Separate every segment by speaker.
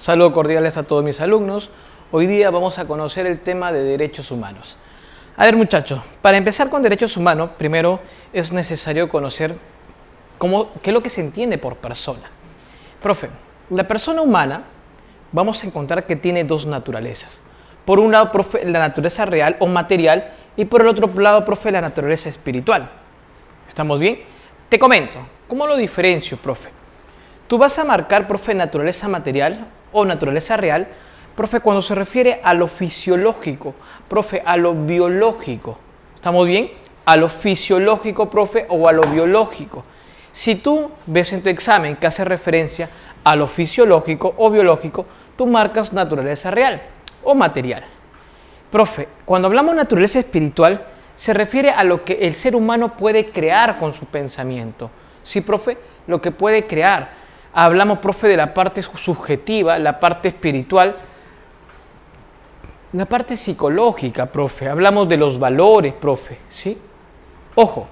Speaker 1: Saludos cordiales a todos mis alumnos. Hoy día vamos a conocer el tema de derechos humanos. A ver, muchachos, para empezar con derechos humanos, primero es necesario conocer qué es lo que se entiende por persona. Profe, la persona humana vamos a encontrar que tiene dos naturalezas. Por un lado, profe, la naturaleza real o material, y por el otro lado, profe, la naturaleza espiritual. ¿Estamos bien? Te comento, ¿cómo lo diferencio, profe? Tú vas a marcar, profe, naturaleza material o naturaleza real, profe, cuando se refiere a lo fisiológico, profe, a lo biológico. ¿Estamos bien? A lo fisiológico, profe, o a lo biológico. Si tú ves en tu examen que hace referencia a lo fisiológico o biológico, tú marcas naturaleza real o material. Profe, cuando hablamos de naturaleza espiritual, se refiere a lo que el ser humano puede crear con su pensamiento. Sí, profe, lo que puede crear. Hablamos, profe, de la parte subjetiva, la parte espiritual, la parte psicológica, profe. Hablamos de los valores, profe, ¿sí? Ojo,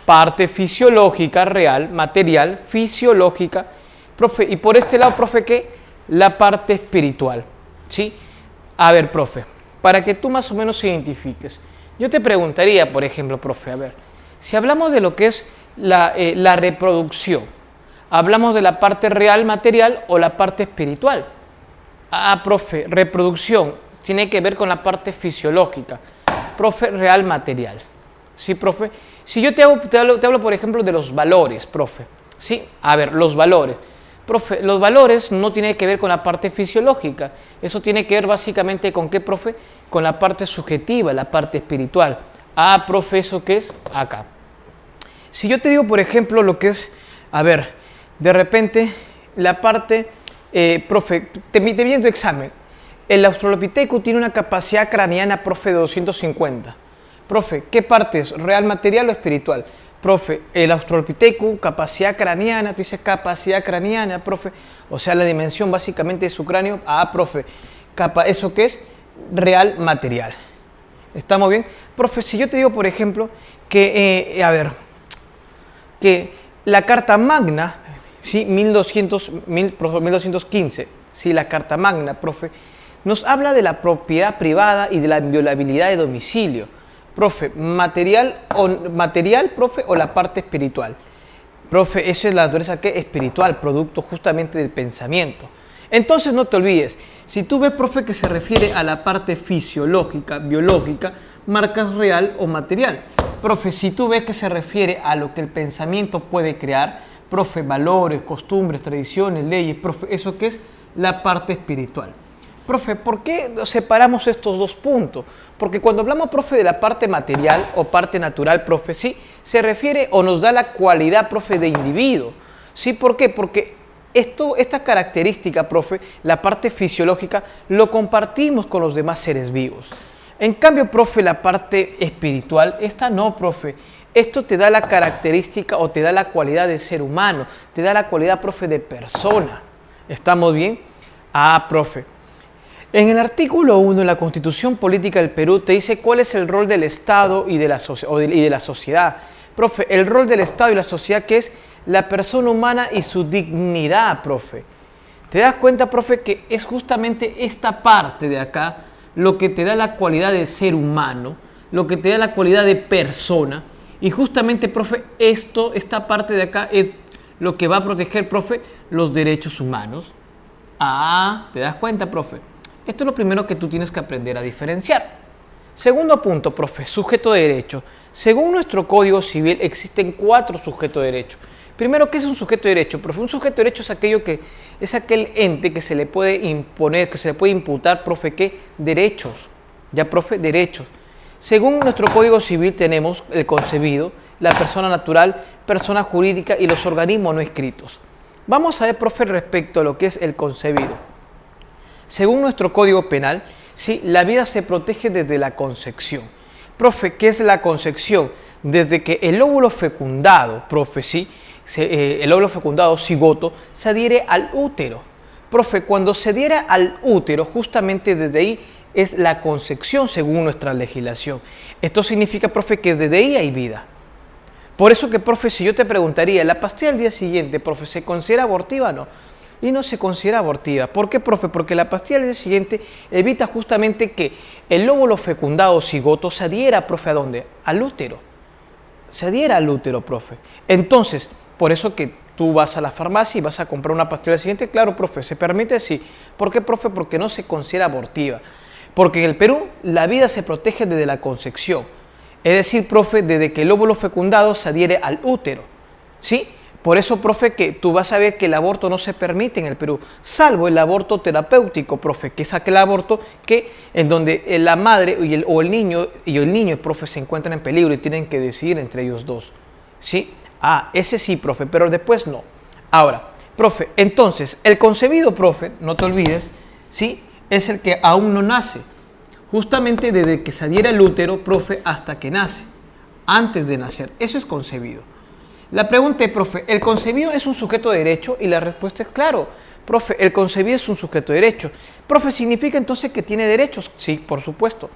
Speaker 1: parte fisiológica, real, material, fisiológica, profe. Y por este lado, profe, ¿qué? La parte espiritual, ¿sí? A ver, profe, para que tú más o menos identifiques. Yo te preguntaría, por ejemplo, profe, a ver, si hablamos de lo que es la reproducción, ¿hablamos de la parte real material o la parte espiritual? Ah, profe, reproducción tiene que ver con la parte fisiológica. Profe, real material. ¿Sí, profe? Si yo te hablo, por ejemplo, de los valores, profe. ¿Sí? A ver, los valores. Profe, los valores no tienen que ver con la parte fisiológica. Eso tiene que ver básicamente con qué, profe, con la parte subjetiva, la parte espiritual. Ah, profe, ¿eso qué es? Acá. Si yo te digo, por ejemplo, lo que es, a ver, de repente, la parte, profe, te viene tu examen. El Australopithecus tiene una capacidad craneana, profe, de 250. Profe, ¿qué parte es? ¿Real material o espiritual? Profe, el Australopithecus, capacidad craneana, te dice capacidad craneana, profe. O sea, la dimensión básicamente de su cráneo. Ah, profe, ¿eso qué es? Real material. ¿Estamos bien? Profe, si yo te digo, por ejemplo, que, que la Carta Magna, ¿sí? 1215, ¿sí? La Carta Magna, profe, nos habla de la propiedad privada y de la inviolabilidad de domicilio. Profe, material, profe, o la parte espiritual. Profe, eso es la naturaleza que espiritual, producto justamente del pensamiento. Entonces no te olvides, si tú ves, profe, que se refiere a la parte fisiológica, biológica, marcas real o material. Profe, si tú ves que se refiere a lo que el pensamiento puede crear, profe, valores, costumbres, tradiciones, leyes, profe, ¿eso qué es? La parte espiritual. Profe, ¿por qué separamos estos dos puntos? Porque cuando hablamos, profe, de la parte material o parte natural, profe, sí, se refiere o nos da la cualidad, profe, de individuo. ¿Sí? ¿Por qué? Porque esta característica, profe, la parte fisiológica, lo compartimos con los demás seres vivos. En cambio, profe, la parte espiritual, esta no, profe. Esto te da la característica o te da la cualidad de ser humano, te da la cualidad, profe, de persona. ¿Estamos bien? Ah, profe. En el artículo 1 de la Constitución Política del Perú te dice cuál es el rol del Estado y de la sociedad. Profe, el rol del Estado y la sociedad, que es la persona humana y su dignidad, profe. ¿Te das cuenta, profe, que es justamente esta parte de acá lo que te da la cualidad de ser humano, lo que te da la cualidad de persona? Y justamente, profe, esta parte de acá es lo que va a proteger, profe, los derechos humanos. Ah, ¿te das cuenta, profe? Esto es lo primero que tú tienes que aprender a diferenciar. Segundo punto, profe, sujeto de derecho. Según nuestro Código Civil existen 4 sujetos de derecho. Primero, ¿qué es un sujeto de derecho? Profe, un sujeto de derecho es aquel ente que se le puede imponer, que se le puede imputar, profe, ¿qué? Derechos. Ya, profe, derechos. Según nuestro Código Civil tenemos el concebido, la persona natural, persona jurídica y los organismos no escritos. Vamos a ver, profe, respecto a lo que es el concebido. Según nuestro Código Penal, ¿sí? La vida se protege desde la concepción. Profe, ¿qué es la concepción? Desde que el óvulo fecundado, profe, ¿sí? El óvulo fecundado, cigoto, se adhiere al útero. Profe, cuando se adhiere al útero, justamente desde ahí es la concepción según nuestra legislación. Esto significa, profe, que desde ahí hay vida. Por eso que, profe, si yo te preguntaría, ¿la pastilla al día siguiente, profe, se considera abortiva o no? y no se considera abortiva. ¿Por qué, profe? Porque la pastilla al día siguiente evita justamente que el óvulo fecundado cigoto se adhiera, profe, ¿a dónde? Al útero. Se adhiera al útero, profe. Entonces, por eso que tú vas a la farmacia y vas a comprar una pastilla al día siguiente, claro, profe, ¿se permite? Sí. ¿Por qué, profe? Porque no se considera abortiva. Porque en el Perú la vida se protege desde la concepción. Es decir, profe, desde que el óvulo fecundado se adhiere al útero. ¿Sí? Por eso, profe, que tú vas a ver que el aborto no se permite en el Perú, salvo el aborto terapéutico, profe, que es aquel aborto que en donde la madre o el niño, profe, se encuentran en peligro y tienen que decidir entre ellos dos. ¿Sí? Ah, ese sí, profe, pero después no. Ahora, profe, entonces, el concebido, profe, no te olvides, ¿sí? Es el que aún no nace. Justamente desde que se adhiere al útero, profe, hasta que nace, antes de nacer. Eso es concebido. La pregunta es, profe, ¿el concebido es un sujeto de derecho? Y la respuesta es claro. Profe, el concebido es un sujeto de derecho. Profe, ¿significa entonces que tiene derechos? Sí, por supuesto.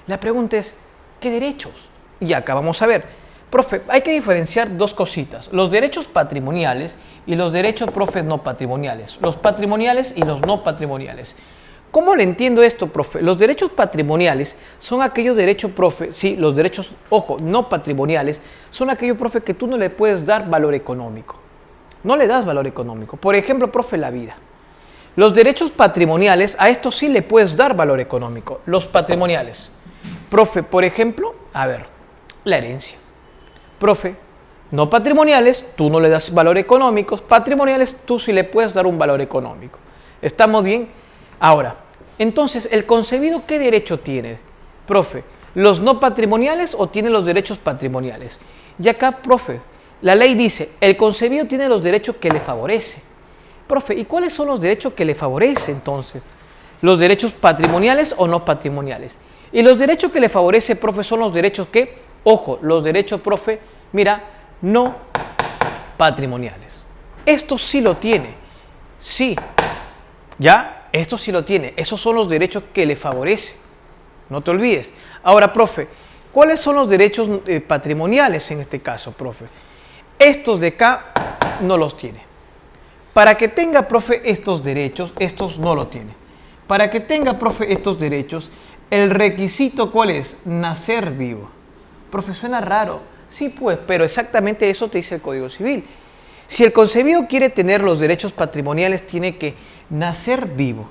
Speaker 1: La pregunta es, ¿qué derechos? Y acá vamos a ver. Profe, hay que diferenciar dos cositas. Los derechos patrimoniales y los derechos, profe, no patrimoniales. Los patrimoniales y los no patrimoniales. ¿Cómo le entiendo esto, profe? Los derechos patrimoniales son aquellos derechos, profe, sí, los derechos, ojo, no patrimoniales, son aquellos, profe, que tú no le puedes dar valor económico. No le das valor económico. Por ejemplo, profe, la vida. Los derechos patrimoniales, a estos sí le puedes dar valor económico. Los patrimoniales. Profe, por ejemplo, a ver, la herencia. Profe, no patrimoniales, tú no le das valor económico. Patrimoniales, tú sí le puedes dar un valor económico. ¿Estamos bien? Ahora, entonces, ¿el concebido qué derecho tiene? Profe, ¿los no patrimoniales o tiene los derechos patrimoniales? Y acá, profe, la ley dice, el concebido tiene los derechos que le favorece. Profe, ¿y cuáles son los derechos que le favorece entonces? ¿Los derechos patrimoniales o no patrimoniales? Y los derechos que le favorece, profe, son los derechos que, ojo, los derechos, profe, mira, no patrimoniales. Esto sí lo tiene, sí, ¿ya? Esto sí lo tiene. Esos son los derechos que le favorece. No te olvides. Ahora, profe, ¿cuáles son los derechos patrimoniales en este caso, profe? Estos de acá no los tiene. Para que tenga, profe, estos derechos, estos no lo tiene. Para que tenga, profe, estos derechos, el requisito, ¿cuál es? Nacer vivo. Profe, suena raro. Sí, pues, pero exactamente eso te dice el Código Civil. Si el concebido quiere tener los derechos patrimoniales, tiene que nacer vivo.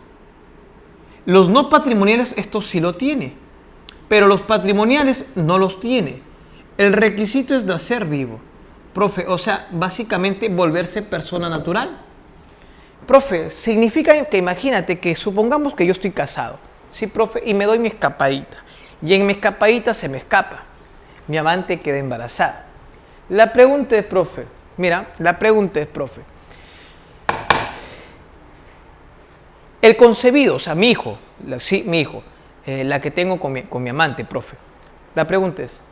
Speaker 1: Los no patrimoniales, esto sí lo tiene, pero los patrimoniales no los tiene. El requisito es nacer vivo. Profe, o sea, básicamente volverse persona natural. Profe, significa que imagínate que supongamos que yo estoy casado, ¿sí, profe? Y me doy mi escapadita. Y en mi escapadita se me escapa. Mi amante queda embarazada. La pregunta es, profe, mira, la pregunta es, profe, el concebido, o sea, mi hijo, sí, mi hijo, la que tengo con mi amante, profe. La pregunta es,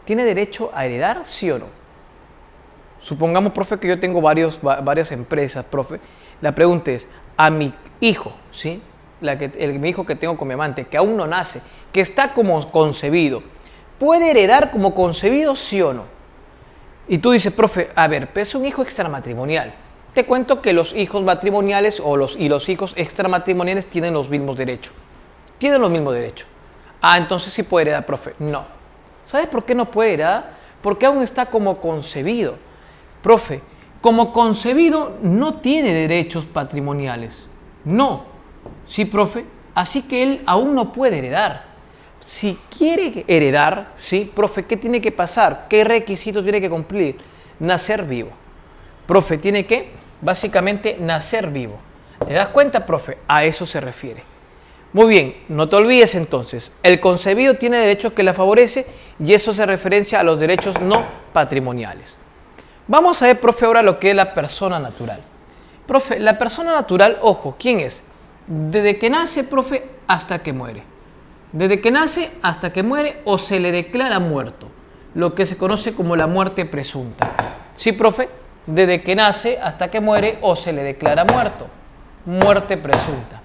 Speaker 1: ¿tiene derecho a heredar, sí o no? Supongamos, profe, que yo tengo varias empresas, profe. La pregunta es, a mi hijo, ¿sí? Mi hijo que tengo con mi amante, que aún no nace, que está como concebido, ¿puede heredar como concebido, sí o no? Y tú dices, profe, a ver, pero es un hijo extramatrimonial. Te cuento que los hijos matrimoniales y los hijos extramatrimoniales tienen los mismos derechos. Tienen los mismos derechos. Ah, entonces sí puede heredar, profe. No. ¿Sabes por qué no puede heredar? Porque aún está como concebido. Profe, como concebido no tiene derechos patrimoniales. No. Sí, profe. Así que él aún no puede heredar. Si quiere heredar, sí, profe, ¿qué tiene que pasar? ¿Qué requisitos tiene que cumplir? Nacer vivo. Profe, tiene que, básicamente, nacer vivo. ¿Te das cuenta, profe? A eso se refiere. Muy bien, no te olvides entonces, el concebido tiene derechos que le favorece y eso se referencia a los derechos no patrimoniales. Vamos a ver, profe, ahora lo que es la persona natural. Profe, la persona natural, ojo, ¿quién es? Desde que nace, profe, hasta que muere. Desde que nace hasta que muere o se le declara muerto, lo que se conoce como la muerte presunta. ¿Sí, profe? Desde que nace hasta que muere o se le declara muerto. Muerte presunta.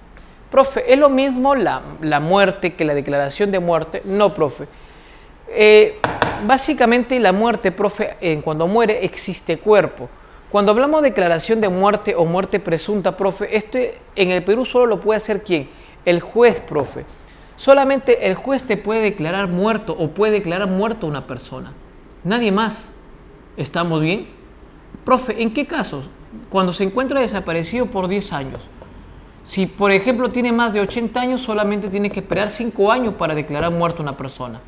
Speaker 1: Profe, ¿es lo mismo la muerte que la declaración de muerte? No, profe. Básicamente la muerte, profe, cuando muere existe cuerpo. Cuando hablamos de declaración de muerte o muerte presunta, profe, en el Perú solo lo puede hacer ¿quién? El juez, profe. Solamente el juez te puede declarar muerto o puede declarar muerto a una persona. Nadie más. ¿Estamos bien? Profe, ¿en qué casos? Cuando se encuentra desaparecido por 10 años. Si, por ejemplo, tiene más de 80 años, solamente tiene que esperar 5 años para declarar muerto a una persona.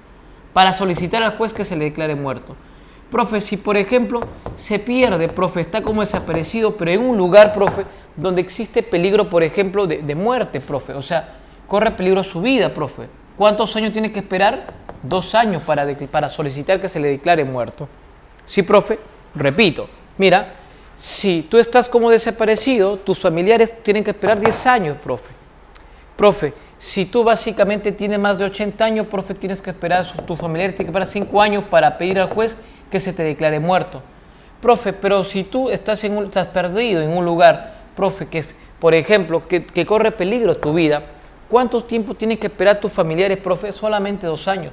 Speaker 1: Para solicitar al juez que se le declare muerto. Profe, si por ejemplo se pierde, profe, está como desaparecido, pero en un lugar, profe, donde existe peligro, por ejemplo, de muerte, profe. O sea, corre peligro su vida, profe. ¿Cuántos años tiene que esperar? 2 años para solicitar que se le declare muerto. Sí, profe, repito, mira, si tú estás como desaparecido, tus familiares tienen que esperar 10 años, profe. Profe, si tú básicamente tienes más de 80 años, profe, tienes que esperar, tus familiares tienen que esperar 5 años para pedir al juez que se te declare muerto. Profe, pero si tú estás perdido en un lugar, profe, que es, por ejemplo, que corre peligro tu vida, ¿cuánto tiempo tienen que esperar tus familiares, profe? Solamente 2 años.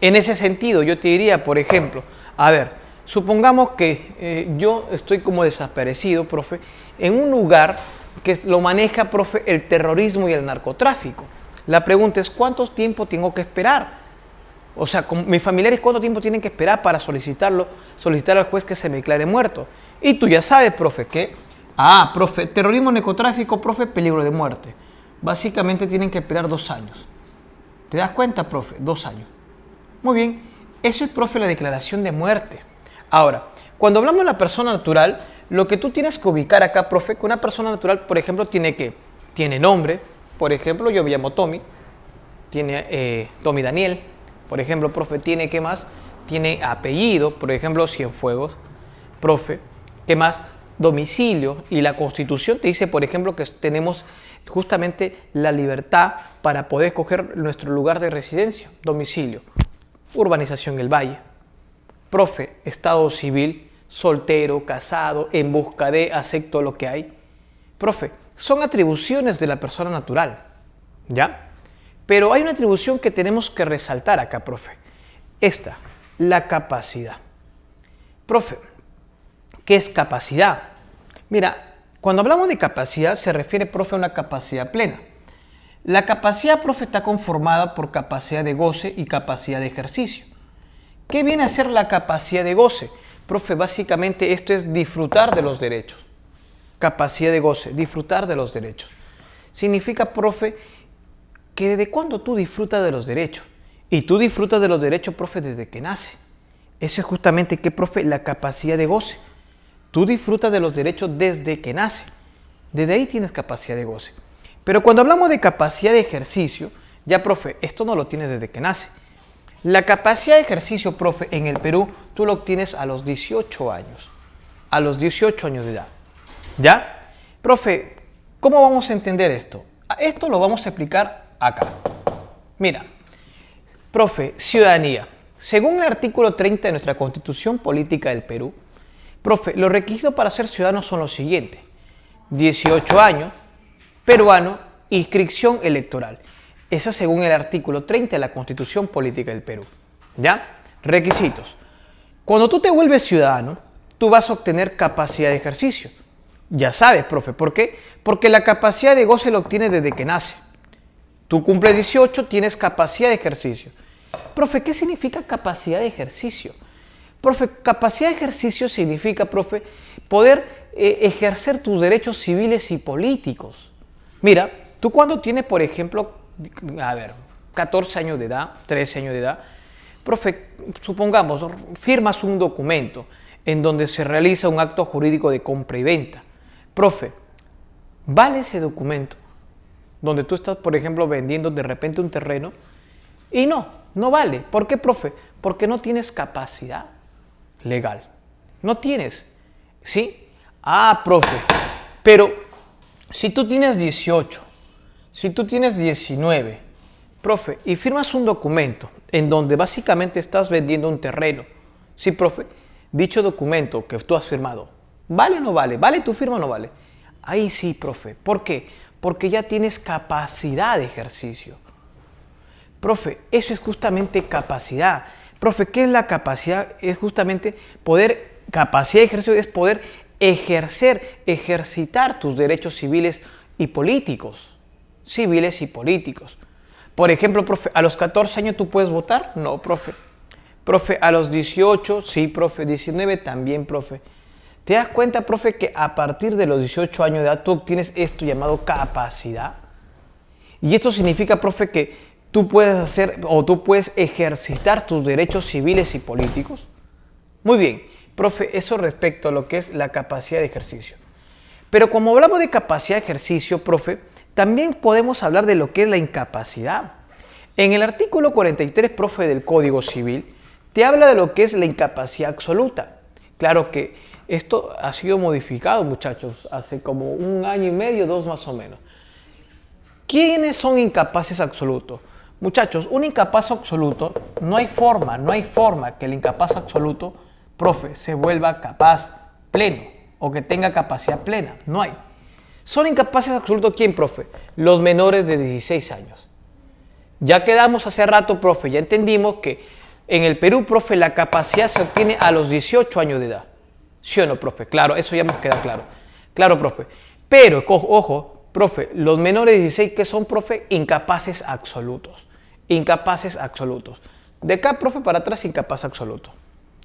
Speaker 1: En ese sentido, yo te diría, por ejemplo, a ver, supongamos que yo estoy como desaparecido, profe, en un lugar que lo maneja, profe, el terrorismo y el narcotráfico. La pregunta es, ¿cuánto tiempo tengo que esperar? O sea, mis familiares, ¿cuánto tiempo tienen que esperar para solicitar al juez que se me declare muerto? Y tú ya sabes, profe, que, profe, terrorismo, narcotráfico, profe, peligro de muerte. Básicamente tienen que esperar 2 años. ¿Te das cuenta, profe? 2 años. Muy bien, eso es, profe, la declaración de muerte. Ahora, cuando hablamos de la persona natural, lo que tú tienes que ubicar acá, profe, que una persona natural, por ejemplo, tiene nombre, por ejemplo, yo me llamo Tommy, tiene Tommy Daniel, por ejemplo, profe, tiene, ¿qué más? Tiene apellido, por ejemplo, Cienfuegos, profe, ¿qué más? Domicilio, y la Constitución te dice, por ejemplo, que tenemos justamente la libertad para poder escoger nuestro lugar de residencia, domicilio, urbanización El Valle, profe, estado civil, soltero, casado, en busca de, acepto lo que hay. Profe, son atribuciones de la persona natural, ¿ya? Pero hay una atribución que tenemos que resaltar acá, profe. Esta, la capacidad. Profe, ¿qué es capacidad? Mira, cuando hablamos de capacidad se refiere, profe, a una capacidad plena. La capacidad, profe, está conformada por capacidad de goce y capacidad de ejercicio. ¿Qué viene a ser la capacidad de goce? Profe, básicamente esto es disfrutar de los derechos. Capacidad de goce, disfrutar de los derechos. Significa, profe, que desde cuándo tú disfrutas de los derechos. Y tú disfrutas de los derechos, profe, desde que nace. Eso es justamente, ¿qué, profe? La capacidad de goce. Tú disfrutas de los derechos desde que nace. Desde ahí tienes capacidad de goce. Pero cuando hablamos de capacidad de ejercicio, ya, profe, esto no lo tienes desde que nace. La capacidad de ejercicio, profe, en el Perú, tú lo obtienes a los 18 años. A los 18 años de edad. ¿Ya? Profe, ¿cómo vamos a entender esto? Esto lo vamos a explicar acá. Mira, profe, ciudadanía. Según el artículo 30 de nuestra Constitución Política del Perú, profe, los requisitos para ser ciudadano son los siguientes. 18 años, peruano, inscripción electoral. Eso según el artículo 30 de la Constitución Política del Perú. ¿Ya? Requisitos. Cuando tú te vuelves ciudadano, tú vas a obtener capacidad de ejercicio. Ya sabes, profe, ¿por qué? Porque la capacidad de goce la obtienes desde que nace. Tú cumples 18, tienes capacidad de ejercicio. Profe, ¿qué significa capacidad de ejercicio? Profe, capacidad de ejercicio significa, profe, poder ejercer tus derechos civiles y políticos. Mira, tú cuando tienes, por ejemplo, 14 años de edad, 13 años de edad, profe, supongamos, firmas un documento en donde se realiza un acto jurídico de compra y venta. Profe, ¿vale ese documento? Donde tú estás, por ejemplo, vendiendo de repente un terreno y no vale. ¿Por qué, profe? Porque no tienes capacidad legal. No tienes, ¿sí? Profe, pero si tú tienes 18, si tú tienes 19, profe, y firmas un documento en donde básicamente estás vendiendo un terreno, ¿sí, profe? Dicho documento que tú has firmado, ¿vale o no vale? ¿Vale tu firma o no vale? Ahí sí, profe. ¿Por qué? Porque ya tienes capacidad de ejercicio. Profe, eso es justamente capacidad. Profe, ¿qué es la capacidad? Es justamente poder Capacidad de ejercicio es poder ejercitar tus derechos civiles y políticos. Civiles y políticos. Por ejemplo, profe, ¿a los 14 años tú puedes votar? No, profe. Profe, ¿a los 18? Sí, profe. 19 también, profe. ¿Te das cuenta, profe, que a partir de los 18 años de edad tú obtienes esto llamado capacidad? Y esto significa, profe, que tú puedes hacer o tú puedes ejercitar tus derechos civiles y políticos. Muy bien, profe, eso respecto a lo que es la capacidad de ejercicio. Pero como hablamos de capacidad de ejercicio, profe, también podemos hablar de lo que es la incapacidad. En el artículo 43, profe, del Código Civil, te habla de lo que es la incapacidad absoluta. Claro que esto ha sido modificado, muchachos, hace como 1 año y medio, 2 más o menos. ¿Quiénes son incapaces absolutos? Muchachos, un incapaz absoluto, no hay forma que el incapaz absoluto, profe, se vuelva capaz pleno o que tenga capacidad plena. No hay. ¿Son incapaces absolutos quién, profe? Los menores de 16 años. Ya quedamos hace rato, profe, ya entendimos que en el Perú, profe, la capacidad se obtiene a los 18 años de edad. ¿Sí o no, profe? Claro, eso ya nos queda claro. Claro, profe. Pero, ojo, profe, los menores de 16, ¿qué son, profe? Incapaces absolutos. Incapaces absolutos. De acá, profe, para atrás, incapaz absoluto.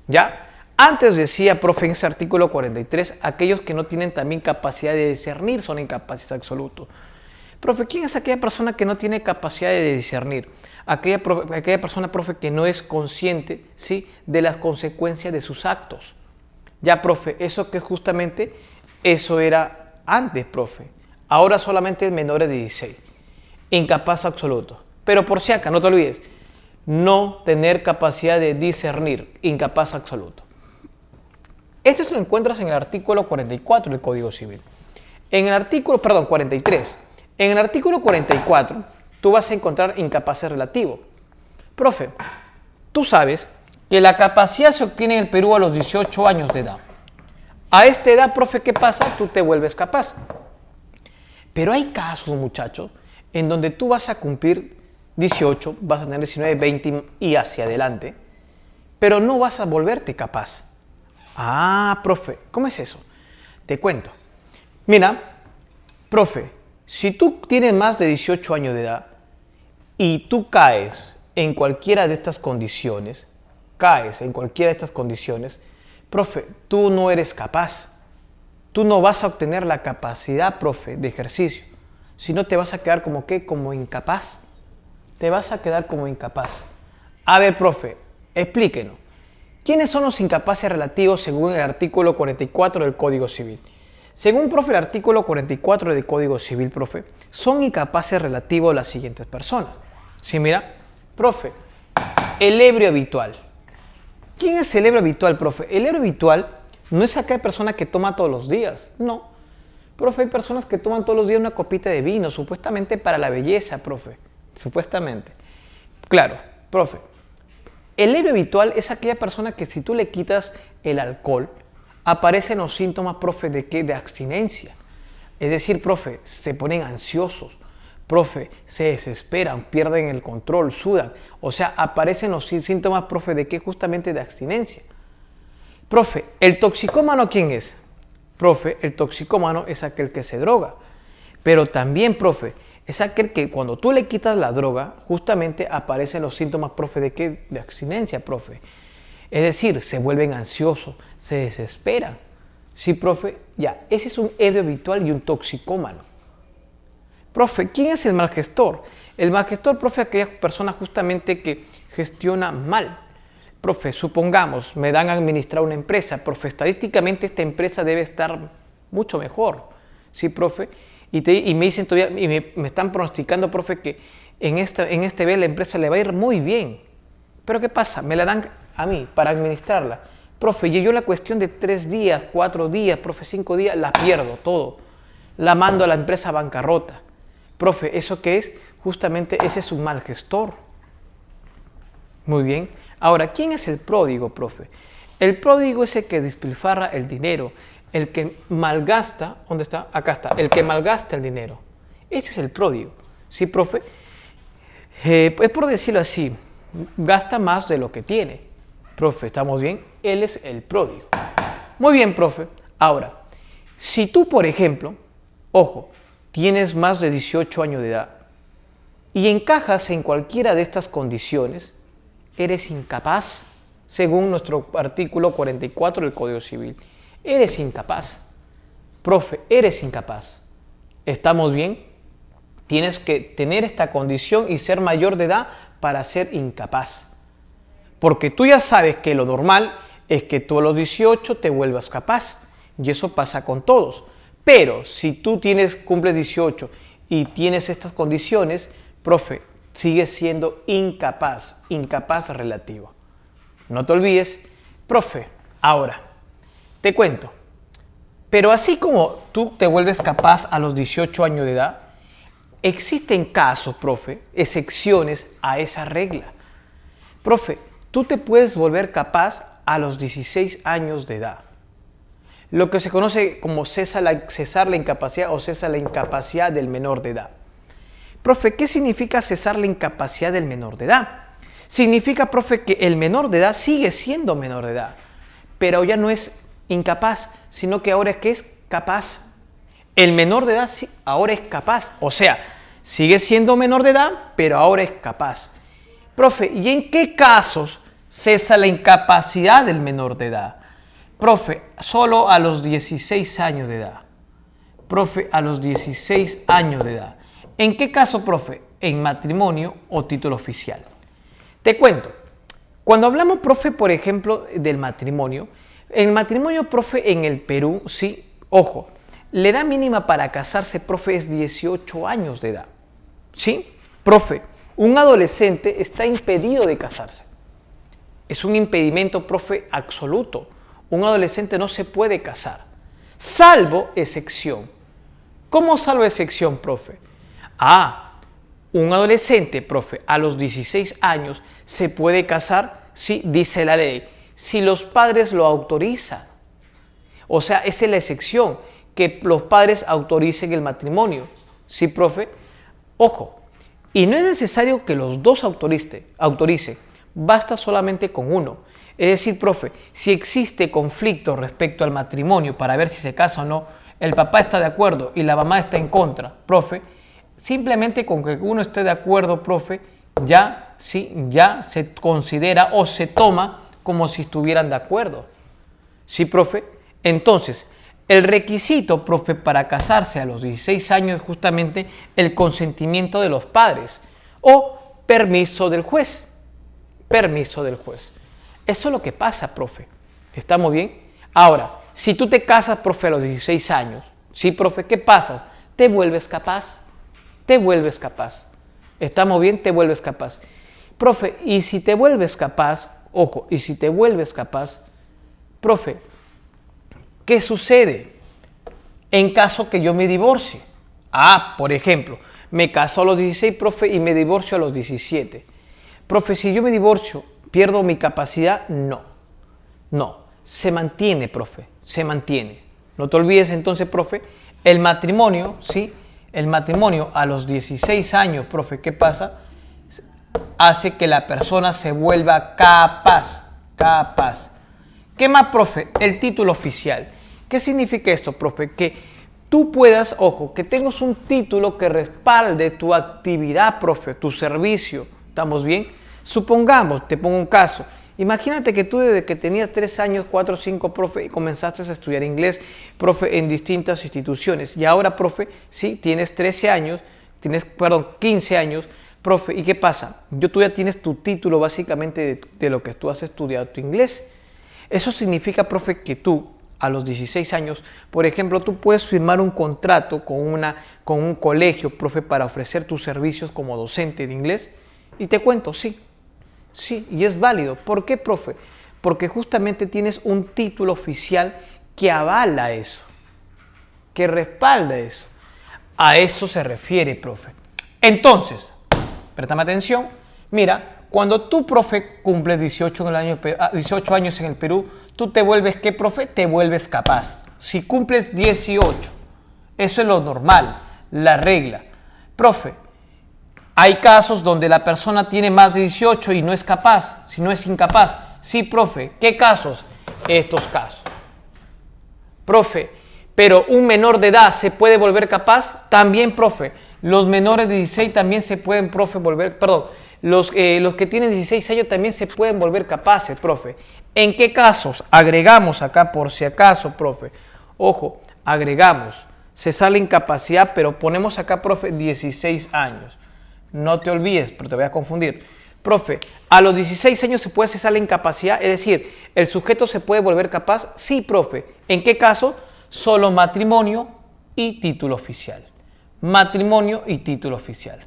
Speaker 1: ¿Ya? Antes decía, profe, en ese artículo 43, aquellos que no tienen también capacidad de discernir son incapaces absolutos. Profe, ¿quién es aquella persona que no tiene capacidad de discernir? Aquella persona, profe, que no es consciente, ¿sí?, de las consecuencias de sus actos. Ya, profe, eso que justamente, eso era antes, profe. Ahora solamente es menores de 16. Incapaz absoluto. Pero por si acaso, no te olvides, no tener capacidad de discernir, incapaz absoluto. Esto se lo encuentras en el artículo 44 del Código Civil. En el artículo, 43. En el artículo 44, tú vas a encontrar incapaces relativo. Profe, tú sabes que la capacidad se obtiene en el Perú a los 18 años de edad. A esta edad, profe, ¿qué pasa? Tú te vuelves capaz. Pero hay casos, muchachos, en donde tú vas a cumplir 18, vas a tener 19, 20 y hacia adelante, pero no vas a volverte capaz. Ah, profe, ¿cómo es eso? Te cuento. Mira, profe, si tú tienes más de 18 años de edad y tú caes en cualquiera de estas condiciones, profe, tú no eres capaz. Tú no vas a obtener la capacidad, profe, de ejercicio, sino te vas a quedar como ¿qué? Como incapaz. Te vas a quedar como incapaz. A ver, profe, explíquenos. ¿Quiénes son los incapaces relativos según el artículo 44 del Código Civil? Según, profe, el artículo 44 del Código Civil, profe, son incapaces relativos las siguientes personas. Sí, mira, profe, el ebrio habitual. ¿Quién es el ebrio habitual, profe? El ebrio habitual no es aquella persona que toma todos los días, no. Profe, hay personas que toman todos los días una copita de vino, supuestamente para la belleza, profe. Supuestamente. Claro, profe. El ebrio habitual es aquella persona que si tú le quitas el alcohol, aparecen los síntomas, profe, ¿de qué? De abstinencia. Es decir, profe, se ponen ansiosos, profe, se desesperan, pierden el control, sudan. O sea, aparecen los síntomas, profe, ¿de qué? Justamente de abstinencia. Profe, ¿el toxicómano quién es? Profe, el toxicómano es aquel que se droga. Pero también, profe, es aquel que cuando tú le quitas la droga, justamente aparecen los síntomas, profe, ¿de qué? De abstinencia, profe. Es decir, se vuelven ansiosos, se desesperan. Sí, profe, ya, ese es un ebrio habitual y un toxicómano. Profe, ¿quién es el mal gestor? El mal gestor, profe, es aquella persona justamente que gestiona mal. Profe, supongamos, me dan a administrar una empresa. Profe, estadísticamente esta empresa debe estar mucho mejor. Sí, profe. Y me dicen todavía, y me están pronosticando, profe, que en este vez la empresa le va a ir muy bien. Pero ¿qué pasa? Me la dan a mí para administrarla. Profe, y yo la cuestión de 3 días, 4 días, profe, 5 días, la pierdo todo. La mando a la empresa a bancarrota. Profe, ¿eso qué es? Justamente ese es un mal gestor. Muy bien. Ahora, ¿quién es el pródigo, profe? El pródigo es el que despilfarra el dinero, el que malgasta, ¿dónde está? Acá está, el que malgasta el dinero. Ese es el pródigo. ¿Sí, profe? Es por decirlo así, gasta más de lo que tiene. Profe, ¿estamos bien? Él es el pródigo. Muy bien, profe. Ahora, si tú, por ejemplo, ojo, tienes más de 18 años de edad y encajas en cualquiera de estas condiciones, eres incapaz, según nuestro artículo 44 del Código Civil. Eres incapaz. Profe, eres incapaz. ¿Estamos bien? Tienes que tener esta condición y ser mayor de edad para ser incapaz. Porque tú ya sabes que lo normal es que tú a los 18 te vuelvas capaz. Y eso pasa con todos. Pero si tú cumples 18 y tienes estas condiciones, profe, sigues siendo incapaz, incapaz relativo. No te olvides, profe, ahora, te cuento. Pero así como tú te vuelves capaz a los 18 años de edad, existen casos, profe, excepciones a esa regla. Profe, tú te puedes volver capaz a los 16 años de edad. Lo que se conoce como cesar la incapacidad o cesa la incapacidad del menor de edad. Profe, ¿qué significa cesar la incapacidad del menor de edad? Significa, profe, que el menor de edad sigue siendo menor de edad, pero ya no es incapaz, sino que ahora es capaz. El menor de edad ahora es capaz, o sea, sigue siendo menor de edad, pero ahora es capaz. Profe, ¿y en qué casos cesa la incapacidad del menor de edad? Profe, solo a los 16 años de edad. Profe, a los 16 años de edad. ¿En qué caso, profe? En matrimonio o título oficial. Te cuento, cuando hablamos, profe, por ejemplo, del matrimonio, el matrimonio, profe, en el Perú, sí, ojo, la edad mínima para casarse, profe, es 18 años de edad. ¿Sí? Profe, un adolescente está impedido de casarse. Es un impedimento, profe, absoluto. Un adolescente no se puede casar, salvo excepción. ¿Cómo salvo excepción, profe? Un adolescente, profe, a los 16 años se puede casar, sí, dice la ley, si los padres lo autorizan. O sea, esa es la excepción, que los padres autoricen el matrimonio. ¿Sí, profe? Ojo, y no es necesario que los dos autoricen, basta solamente con uno. Es decir, profe, si existe conflicto respecto al matrimonio para ver si se casa o no, el papá está de acuerdo y la mamá está en contra, profe, simplemente con que uno esté de acuerdo, profe, ya se considera o se toma como si estuvieran de acuerdo. ¿Sí, profe? Entonces, el requisito, profe, para casarse a los 16 años es justamente el consentimiento de los padres o permiso del juez. Permiso del juez. Eso es lo que pasa, profe. ¿Estamos bien? Ahora, si tú te casas, profe, a los 16 años, ¿sí, profe? ¿Qué pasa? Te vuelves capaz. Te vuelves capaz. ¿Estamos bien? Te vuelves capaz. Profe, y si te vuelves capaz, ojo, y si te vuelves capaz, profe, ¿qué sucede en caso que yo me divorcie? Por ejemplo, me caso a los 16, profe, y me divorcio a los 17. Profe, si yo me divorcio, ¿pierdo mi capacidad? No, se mantiene, profe, se mantiene. No te olvides entonces, profe, el matrimonio, ¿sí? El matrimonio a los 16 años, profe, ¿qué pasa? Hace que la persona se vuelva capaz. ¿Qué más, profe? El título oficial. ¿Qué significa esto, profe? Que tú puedas, ojo, que tengas un título que respalde tu actividad, profe, tu servicio. ¿Estamos bien? Supongamos, te pongo un caso. Imagínate que tú desde que tenías 3 años, 4 o 5, profe, y comenzaste a estudiar inglés, profe, en distintas instituciones. Y ahora, profe, sí, tienes 15 años, profe, ¿y qué pasa? Tú ya tienes tu título básicamente de lo que tú has estudiado tu inglés. Eso significa, profe, que tú, a los 16 años, por ejemplo, tú puedes firmar un contrato con un colegio, profe, para ofrecer tus servicios como docente de inglés. Y te cuento, sí, y es válido. ¿Por qué, profe? Porque justamente tienes un título oficial que avala eso, que respalda eso. A eso se refiere, profe. Entonces, préstame atención. Mira, cuando tú, profe, cumples 18 años en el Perú, tú te vuelves, ¿qué, profe? Te vuelves capaz. Si cumples 18, eso es lo normal, la regla. Profe, hay casos donde la persona tiene más de 18 y no es capaz, si no es incapaz. Sí, profe, ¿qué casos? Estos casos. Profe, pero un menor de edad se puede volver capaz. También, profe, los menores de 16 también se pueden, profe, volver, perdón, los que tienen 16 años también se pueden volver capaces, profe. ¿En qué casos? Agregamos acá por si acaso, profe. Ojo, agregamos. Se sale incapacidad, pero ponemos acá, profe, 16 años. No te olvides, pero te voy a confundir. Profe, a los 16 años se puede cesar la incapacidad, es decir, ¿el sujeto se puede volver capaz? Sí, profe. ¿En qué caso? Solo matrimonio y título oficial. Matrimonio y título oficial.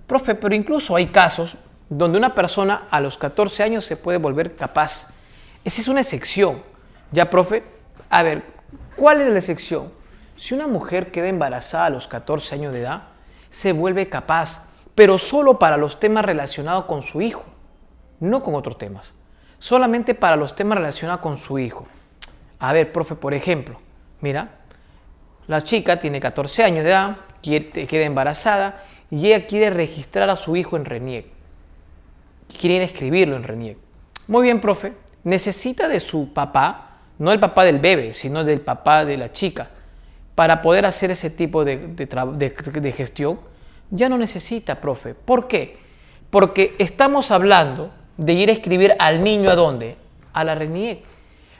Speaker 1: Profe, pero incluso hay casos donde una persona a los 14 años se puede volver capaz. Esa es una excepción. ¿Ya, profe? A ver, ¿cuál es la excepción? Si una mujer queda embarazada a los 14 años de edad, se vuelve capaz, pero solo para los temas relacionados con su hijo, no con otros temas. Solamente para los temas relacionados con su hijo. A ver, profe, por ejemplo, mira, la chica tiene 14 años de edad, queda embarazada y ella quiere registrar a su hijo en RENIEC. Quiere inscribirlo en RENIEC. Muy bien, profe, necesita de su papá, no el papá del bebé, sino del papá de la chica, para poder hacer ese tipo de gestión. Ya no necesita, profe. ¿Por qué? Porque estamos hablando de ir a escribir al niño ¿a dónde? A la RENIEC.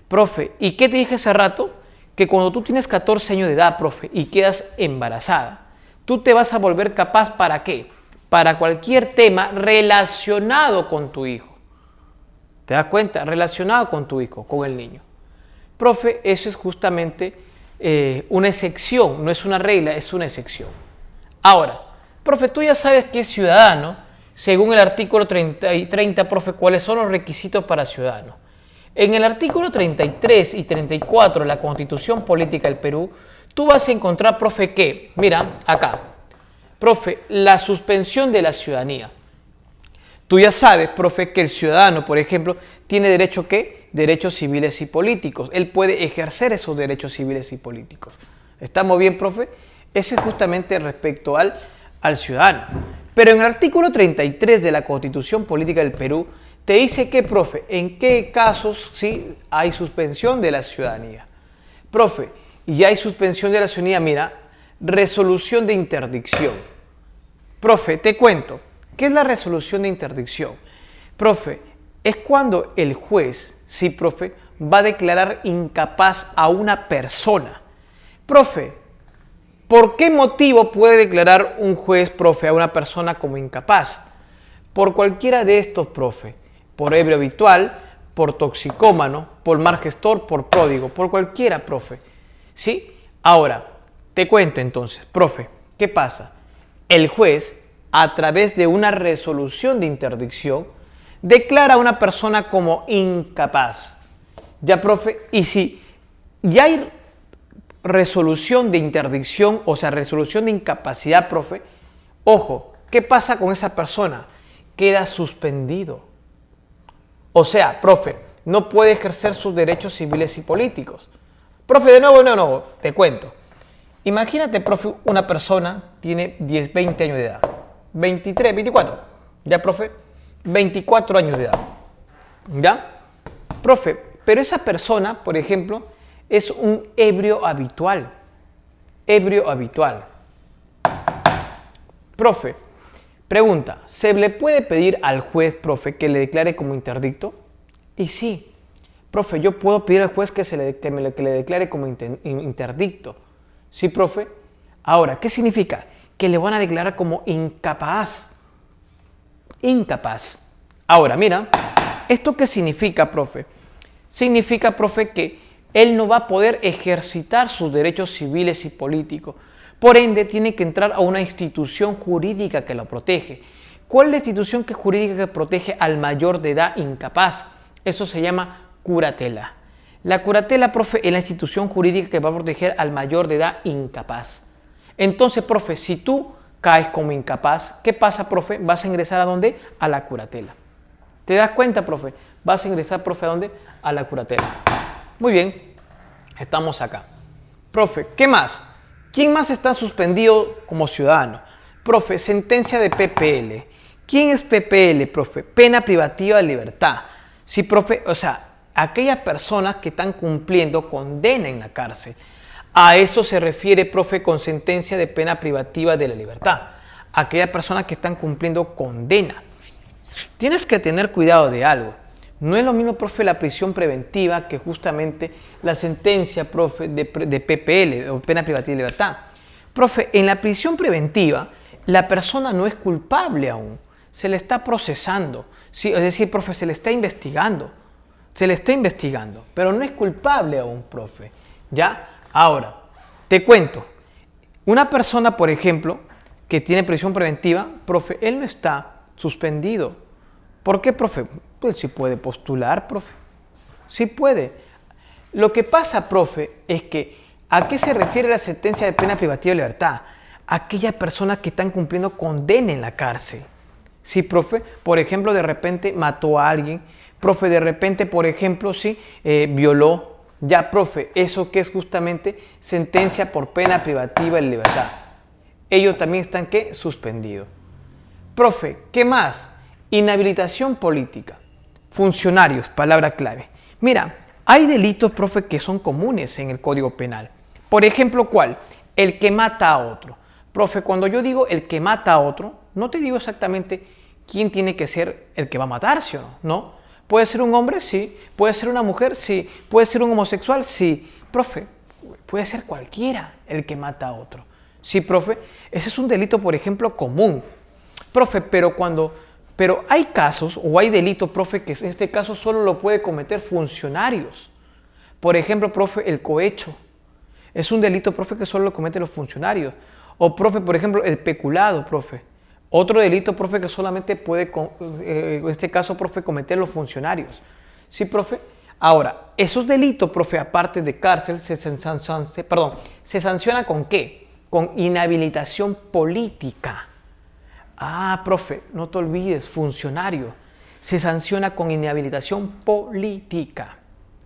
Speaker 1: Profe, ¿y qué te dije hace rato? Que cuando tú tienes 14 años de edad, profe, y quedas embarazada, tú te vas a volver capaz ¿para qué? Para cualquier tema relacionado con tu hijo. ¿Te das cuenta? Relacionado con tu hijo, con el niño. Profe, eso es justamente una excepción, no es una regla, es una excepción. Ahora, profe, tú ya sabes que es ciudadano, según el artículo 30, profe, ¿cuáles son los requisitos para ciudadano? En el artículo 33 y 34 de la Constitución Política del Perú, tú vas a encontrar, profe, que, mira, acá, profe, la suspensión de la ciudadanía. Tú ya sabes, profe, que el ciudadano, por ejemplo, tiene derecho ¿qué? Derechos civiles y políticos. Él puede ejercer esos derechos civiles y políticos. ¿Estamos bien, profe? Ese es justamente respecto al ciudadano. Pero en el artículo 33 de la Constitución Política del Perú, te dice que, profe, en qué casos sí hay suspensión de la ciudadanía. Profe, y hay suspensión de la ciudadanía, mira, resolución de interdicción. Profe, te cuento, ¿qué es la resolución de interdicción? Profe, es cuando el juez, sí, profe, va a declarar incapaz a una persona. Profe, ¿por qué motivo puede declarar un juez, profe, a una persona como incapaz? Por cualquiera de estos, profe. Por ebrio habitual, por toxicómano, por mal gestor, por pródigo, por cualquiera, profe. ¿Sí? Ahora, te cuento entonces, profe, ¿qué pasa? El juez, a través de una resolución de interdicción, declara a una persona como incapaz. Ya, profe, y si ya hay resolución de interdicción, o sea, resolución de incapacidad, profe, ojo, ¿qué pasa con esa persona? Queda suspendido. O sea, profe, no puede ejercer sus derechos civiles y políticos. Profe, de nuevo, te cuento. Imagínate, profe, una persona tiene 10, 20 años de edad. 23, 24. ¿Ya, profe? 24 años de edad. ¿Ya? Profe, pero esa persona, por ejemplo, es un ebrio habitual. Ebrio habitual. Profe, pregunta, ¿se le puede pedir al juez, profe, que le declare como interdicto? Y sí, profe, yo puedo pedir al juez que le declare como interdicto. ¿Sí, profe? Ahora, ¿qué significa? Que le van a declarar como incapaz. Incapaz. Ahora, mira, ¿esto qué significa, profe? Significa, profe, que él no va a poder ejercitar sus derechos civiles y políticos. Por ende, tiene que entrar a una institución jurídica que lo protege. ¿Cuál es la institución jurídica que protege al mayor de edad incapaz? Eso se llama curatela. La curatela, profe, es la institución jurídica que va a proteger al mayor de edad incapaz. Entonces, profe, si tú caes como incapaz, ¿qué pasa, profe? Vas a ingresar ¿a dónde? A la curatela. ¿Te das cuenta, profe? Vas a ingresar, profe, ¿a dónde? A la curatela. Muy bien, estamos acá. Profe, ¿qué más? ¿Quién más está suspendido como ciudadano? Profe, sentencia de PPL. ¿Quién es PPL, profe? Pena privativa de libertad. Sí, profe, o sea, aquellas personas que están cumpliendo condena en la cárcel. A eso se refiere, profe, con sentencia de pena privativa de la libertad. Aquellas personas que están cumpliendo condena. Tienes que tener cuidado de algo. No es lo mismo, profe, la prisión preventiva que justamente la sentencia, profe, de PPL, o pena privativa de libertad. Profe, en la prisión preventiva, la persona no es culpable aún. Se le está procesando. Sí, es decir, profe, se le está investigando. Se le está investigando, pero no es culpable aún, profe. ¿Ya? Ahora, te cuento. Una persona, por ejemplo, que tiene prisión preventiva, profe, él no está suspendido. ¿Por qué, profe? Pues sí puede postular, profe. Sí puede. Lo que pasa, profe, es que ¿a qué se refiere la sentencia de pena privativa de libertad? Aquellas personas que están cumpliendo condena en la cárcel. Sí, profe. Por ejemplo, de repente mató a alguien. Profe, de repente, por ejemplo, sí, violó. Ya, profe, eso que es justamente sentencia por pena privativa de libertad. Ellos también están, ¿qué? Suspendidos. Profe, ¿qué más? Inhabilitación política. Funcionarios, palabra clave. Mira, hay delitos, profe, que son comunes en el Código Penal. Por ejemplo, ¿cuál? El que mata a otro. Profe, cuando yo digo el que mata a otro, no te digo exactamente quién tiene que ser el que va a matarse o no, ¿no? Puede ser un hombre, sí. Puede ser una mujer, sí. Puede ser un homosexual, sí. Profe, puede ser cualquiera el que mata a otro. Sí, profe. Ese es un delito, por ejemplo, común. Profe, pero hay casos o hay delitos, profe, que en este caso solo lo puede cometer funcionarios. Por ejemplo, profe, el cohecho. Es un delito, profe, que solo lo cometen los funcionarios. O, profe, por ejemplo, el peculado, profe. Otro delito, profe, que solamente puede, en este caso, profe, cometer los funcionarios. ¿Sí, profe? Ahora, esos delitos, profe, aparte de cárcel, se sanciona ¿con qué? Con inhabilitación política. Ah, profe, no te olvides, funcionario. Se sanciona con inhabilitación política.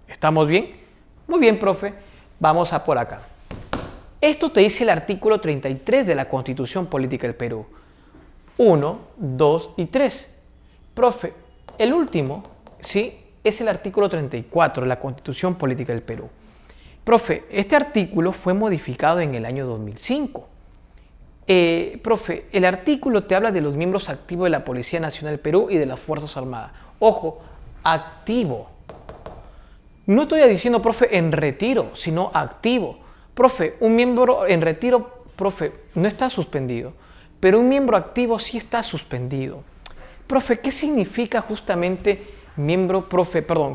Speaker 1: ¿Estamos bien? Muy bien, profe. Vamos a por acá. Esto te dice el artículo 33 de la Constitución Política del Perú. 1, 2 y 3. Profe, el último, ¿sí? Es el artículo 34 de la Constitución Política del Perú. Profe, este artículo fue modificado en el año 2005. Profe, el artículo te habla de los miembros activos de la Policía Nacional del Perú y de las Fuerzas Armadas. Ojo, activo. No estoy diciendo, profe, en retiro, sino activo. Profe, un miembro en retiro, profe, no está suspendido, pero un miembro activo sí está suspendido. Profe, ¿qué significa justamente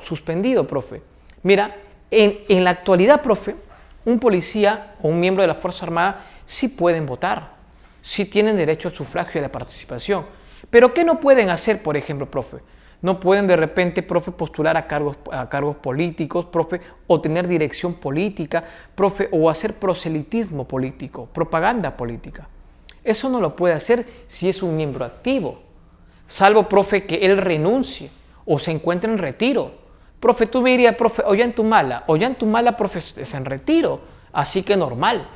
Speaker 1: suspendido, profe? Mira, en la actualidad, profe, un policía o un miembro de la Fuerza Armada sí pueden votar, sí tienen derecho al sufragio y a la participación. Pero ¿qué no pueden hacer, por ejemplo, profe? No pueden de repente, profe, postular a cargos políticos, profe, o tener dirección política, profe, o hacer proselitismo político, propaganda política. Eso no lo puede hacer si es un miembro activo, salvo, profe, que él renuncie o se encuentre en retiro. Profe, tú me dirías, profe, Ollantumala, profe, es en retiro, así que normal.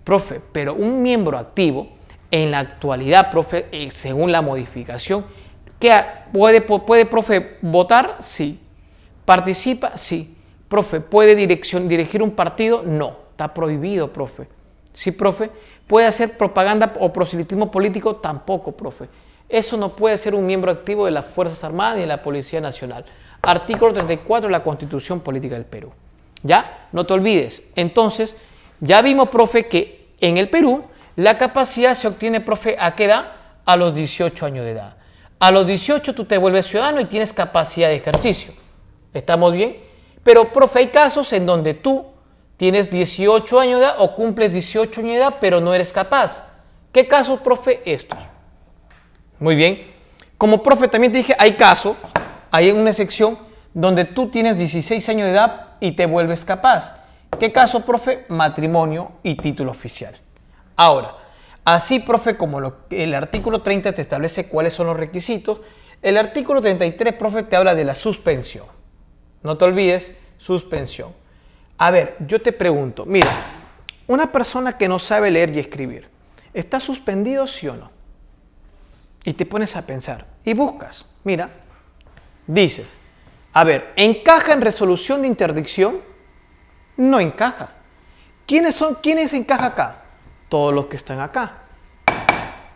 Speaker 1: Profe, pero un miembro activo, en la actualidad, profe, según la modificación, ¿qué puede, profe, votar? Sí. ¿Participa? Sí. Profe, ¿puede dirigir un partido? No, está prohibido, profe. Sí, profe. ¿Puede hacer propaganda o proselitismo político? Tampoco, profe. Eso no puede ser un miembro activo de las Fuerzas Armadas ni de la Policía Nacional. Artículo 34 de la Constitución Política del Perú. ¿Ya? No te olvides. Entonces, ya vimos, profe, que en el Perú la capacidad se obtiene, profe, ¿a qué edad? A los 18 años de edad. A los 18 tú te vuelves ciudadano y tienes capacidad de ejercicio. ¿Estamos bien? Pero, profe, hay casos en donde tú tienes 18 años de edad o cumples 18 años de edad, pero no eres capaz. ¿Qué casos, profe? Estos. Muy bien. Como, profe, también te dije, hay casos, hay una sección donde tú tienes 16 años de edad y te vuelves capaz. ¿Qué caso, profe? Matrimonio y título oficial. Ahora, así, profe, como el artículo 30 te establece cuáles son los requisitos, el artículo 33, profe, te habla de la suspensión. No te olvides, suspensión. A ver, yo te pregunto, mira, una persona que no sabe leer y escribir, ¿está suspendido, sí o no? Y te pones a pensar y buscas, mira, dices, A ver, ¿encaja en resolución de interdicción? No encaja. ¿Quiénes encaja acá? Todos los que están acá.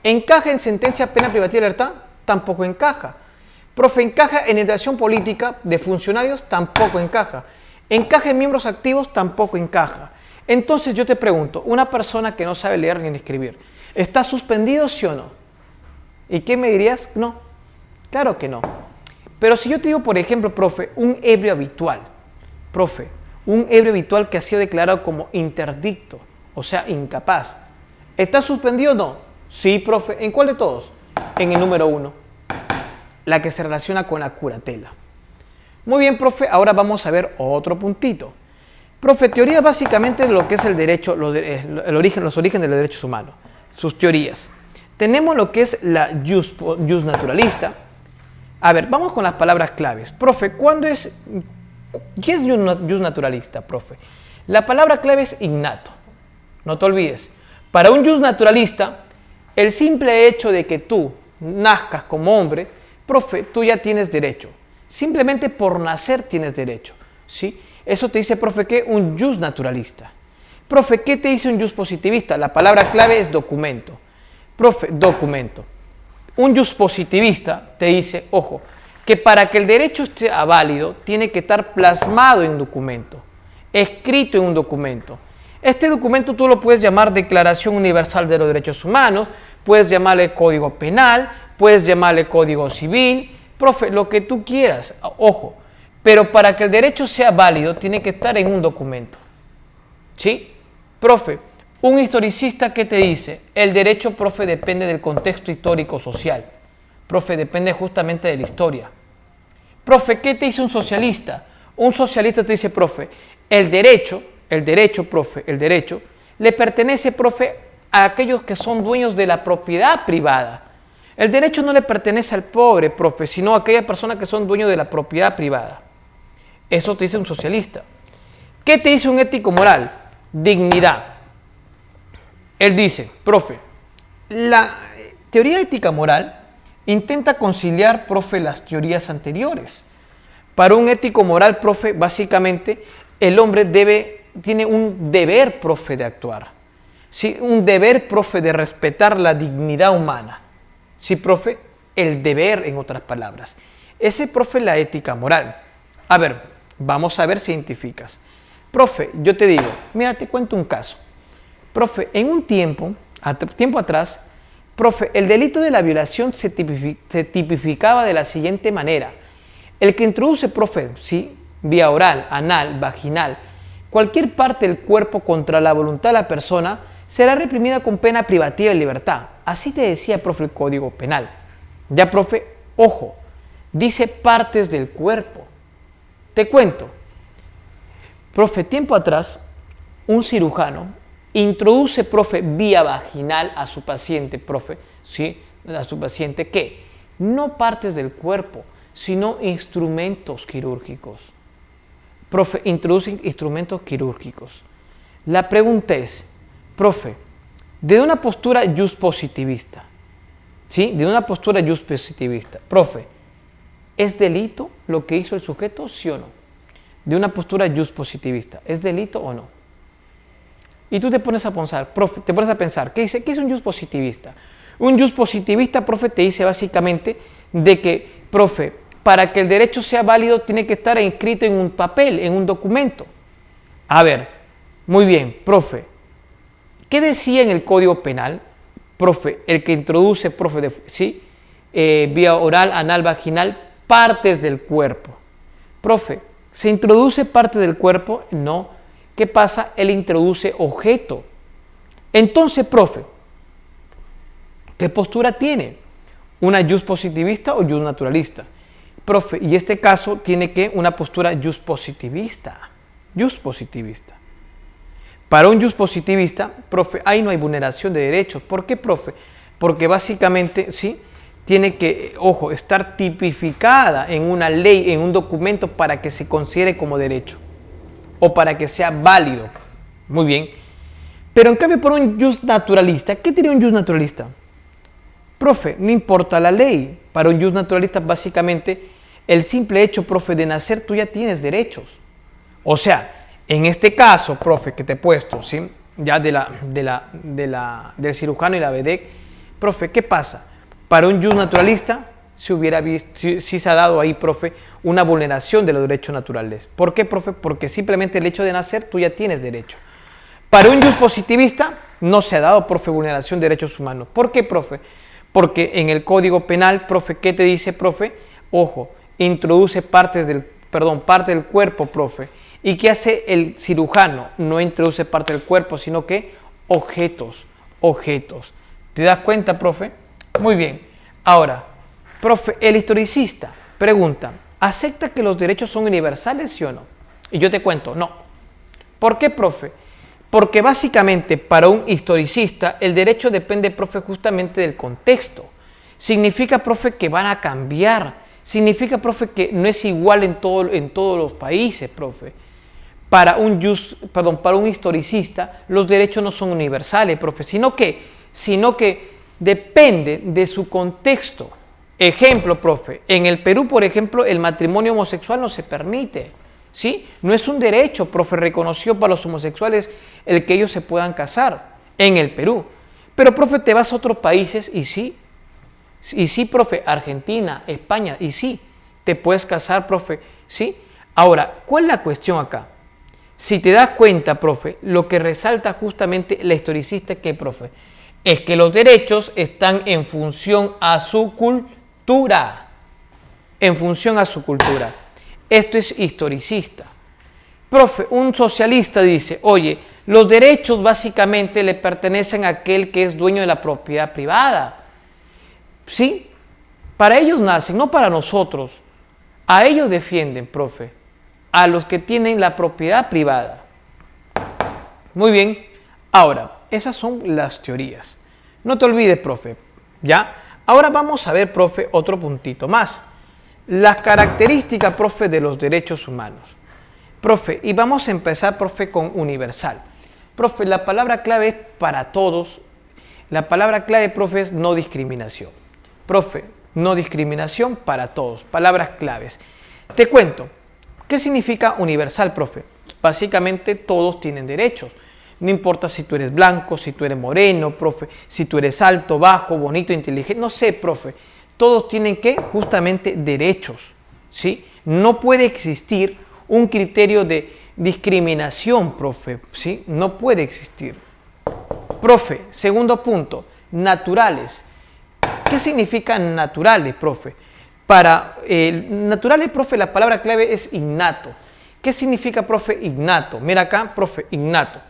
Speaker 1: ¿Encaja en sentencia pena privativa de libertad? Tampoco encaja. Profe, ¿encaja en integración política de funcionarios? Tampoco encaja. ¿Encaja en miembros activos? Tampoco encaja. Entonces yo te pregunto, una persona que no sabe leer ni escribir, ¿está suspendido sí o no? ¿Y qué me dirías? No. Claro que no. Pero si yo te digo, por ejemplo, profe, un ebrio habitual, profe, un ebrio habitual que ha sido declarado como interdicto, o sea, incapaz, ¿está suspendido o no? Sí, profe. ¿En cuál de todos? En el número 1, la que se relaciona con la curatela. Muy bien, profe, ahora vamos a ver otro puntito. Profe, teoría básicamente de lo que es el derecho, los orígenes de los derechos humanos, sus teorías. Tenemos lo que es la jus naturalista. A ver, vamos con las palabras claves. Profe, ¿qué es jus naturalista, profe? La palabra clave es innato. No te olvides. Para un jus naturalista, el simple hecho de que tú nazcas como hombre, profe, tú ya tienes derecho. Simplemente por nacer tienes derecho, ¿sí? Eso te dice, profe, ¿qué? Un jus naturalista. Profe, ¿qué te dice un jus positivista? La palabra clave es documento. Profe, documento. Un jus positivista te dice, ojo, que para que el derecho esté válido, tiene que estar plasmado en un documento, escrito en un documento. Este documento tú lo puedes llamar Declaración Universal de los Derechos Humanos, puedes llamarle Código Penal, puedes llamarle Código Civil, profe, lo que tú quieras, ojo, pero para que el derecho sea válido, tiene que estar en un documento. ¿Sí? Profe, un historicista, ¿qué te dice? El derecho, profe, depende del contexto histórico-social. Profe, depende justamente de la historia. Profe, ¿qué te dice un socialista? Un socialista te dice, profe, el derecho, profe, el derecho, le pertenece, profe, a aquellos que son dueños de la propiedad privada. El derecho no le pertenece al pobre, profe, sino a aquellas personas que son dueños de la propiedad privada. Eso te dice un socialista. ¿Qué te dice un ético moral? Dignidad. Él dice, profe, la teoría ética moral intenta conciliar, profe, las teorías anteriores. Para un ético moral, profe, básicamente el hombre tiene un deber, profe, de actuar. ¿Sí? Un deber, profe, de respetar la dignidad humana. Sí, profe, el deber, en otras palabras. Ese, profe, es la ética moral. A ver, vamos a ver si identificas. Profe, yo te digo, mira, te cuento un caso. Profe, en un tiempo atrás, profe, el delito de la violación se tipificaba de la siguiente manera. El que introduce, profe, ¿sí? Vía oral, anal, vaginal, cualquier parte del cuerpo contra la voluntad de la persona, será reprimida con pena privativa de libertad. Así te decía, profe, el Código Penal. Ya, profe, ojo, dice partes del cuerpo. Te cuento. Profe, tiempo atrás, un cirujano introduce, profe, vía vaginal a su paciente, profe, ¿sí? A su paciente, ¿qué? No partes del cuerpo, sino instrumentos quirúrgicos. Profe, introduce instrumentos quirúrgicos. La pregunta es, profe, de una postura jus positivista, ¿sí? De una postura jus positivista, profe, ¿es delito lo que hizo el sujeto, sí o no? De una postura jus positivista, ¿es delito o no? Y tú te pones a pensar, profe, ¿qué dice? ¿Qué es un jus positivista? Un jus positivista, profe, te dice básicamente de que, profe, para que el derecho sea válido tiene que estar inscrito en un papel, en un documento. A ver, muy bien, profe, ¿qué decía en el Código Penal? Profe, el que introduce, profe, ¿sí? Vía oral, anal, vaginal, partes del cuerpo. Profe, ¿se introduce partes del cuerpo? No. ¿Qué pasa? Él introduce objeto. Entonces, profe, ¿qué postura tiene? ¿Una jus positivista o jus naturalista? Profe, y este caso tiene que una postura jus positivista. Jus positivista. Para un jus positivista, profe, ahí no hay vulneración de derechos. ¿Por qué, profe? Porque básicamente, ¿sí? Tiene que, ojo, estar tipificada en una ley, en un documento para que se considere como derecho o para que sea válido. Muy bien. Pero en cambio, por un jus naturalista, ¿qué tiene un jus naturalista? Profe, no importa la ley. Para un jus naturalista, básicamente, el simple hecho, profe, de nacer, tú ya tienes derechos. O sea, en este caso, profe, que te he puesto, ¿sí? Ya del cirujano y la BEDEC, profe, ¿qué pasa? Para un jus naturalista sí se ha dado ahí, profe, una vulneración de los derechos naturales. ¿Por qué, profe? Porque simplemente el hecho de nacer, tú ya tienes derecho. Para un jus positivista no se ha dado, profe, vulneración de derechos humanos. ¿Por qué, profe? Porque en el Código Penal, profe, ¿qué te dice, profe? Ojo, introduce parte del cuerpo, profe. ¿Y qué hace el cirujano? No introduce parte del cuerpo, sino que objetos. ¿Te das cuenta, profe? Muy bien. Ahora, profe, el historicista pregunta, ¿acepta que los derechos son universales, sí o no? Y yo te cuento, no. ¿Por qué, profe? Porque básicamente para un historicista el derecho depende, profe, justamente del contexto. Significa, profe, que van a cambiar. Significa, profe, que no es igual en todos los países, profe. Para un historicista los derechos no son universales, profe, sino que depende de su contexto. Ejemplo, profe, en el Perú, por ejemplo, el matrimonio homosexual no se permite. ¿Sí? No es un derecho, profe, reconocido para los homosexuales el que ellos se puedan casar en el Perú. Pero, profe, te vas a otros países y sí, profe, Argentina, España, y sí, te puedes casar, profe, ¿sí? Ahora, ¿cuál es la cuestión acá? Si te das cuenta, profe, lo que resalta justamente la historicista, ¿qué, profe? Es que los derechos están en función a su cultura. En función a su cultura. Esto es historicista. Profe, un socialista dice, oye, los derechos básicamente le pertenecen a aquel que es dueño de la propiedad privada. ¿Sí? Para ellos nacen, no para nosotros. A ellos defienden, profe, a los que tienen la propiedad privada. Muy bien. Ahora, esas son las teorías. No te olvides, profe. ¿Ya? Ahora vamos a ver, profe, otro puntito más. Las características, profe, de los derechos humanos. Profe, y vamos a empezar, profe, con universal. Profe, la palabra clave es para todos. La palabra clave, profe, es no discriminación. Profe, no discriminación para todos. Palabras claves. Te cuento. ¿Qué significa universal, profe? Básicamente todos tienen derechos. No importa si tú eres blanco, si tú eres moreno, profe, si tú eres alto, bajo, bonito, inteligente. No sé, profe. Todos tienen que justamente derechos, ¿sí? No puede existir un criterio de discriminación, profe, ¿sí? No puede existir. Profe, segundo punto, naturales. ¿Qué significa naturales, profe? Para naturales, profe, la palabra clave es innato. ¿Qué significa, profe, innato? Mira acá, profe, innato.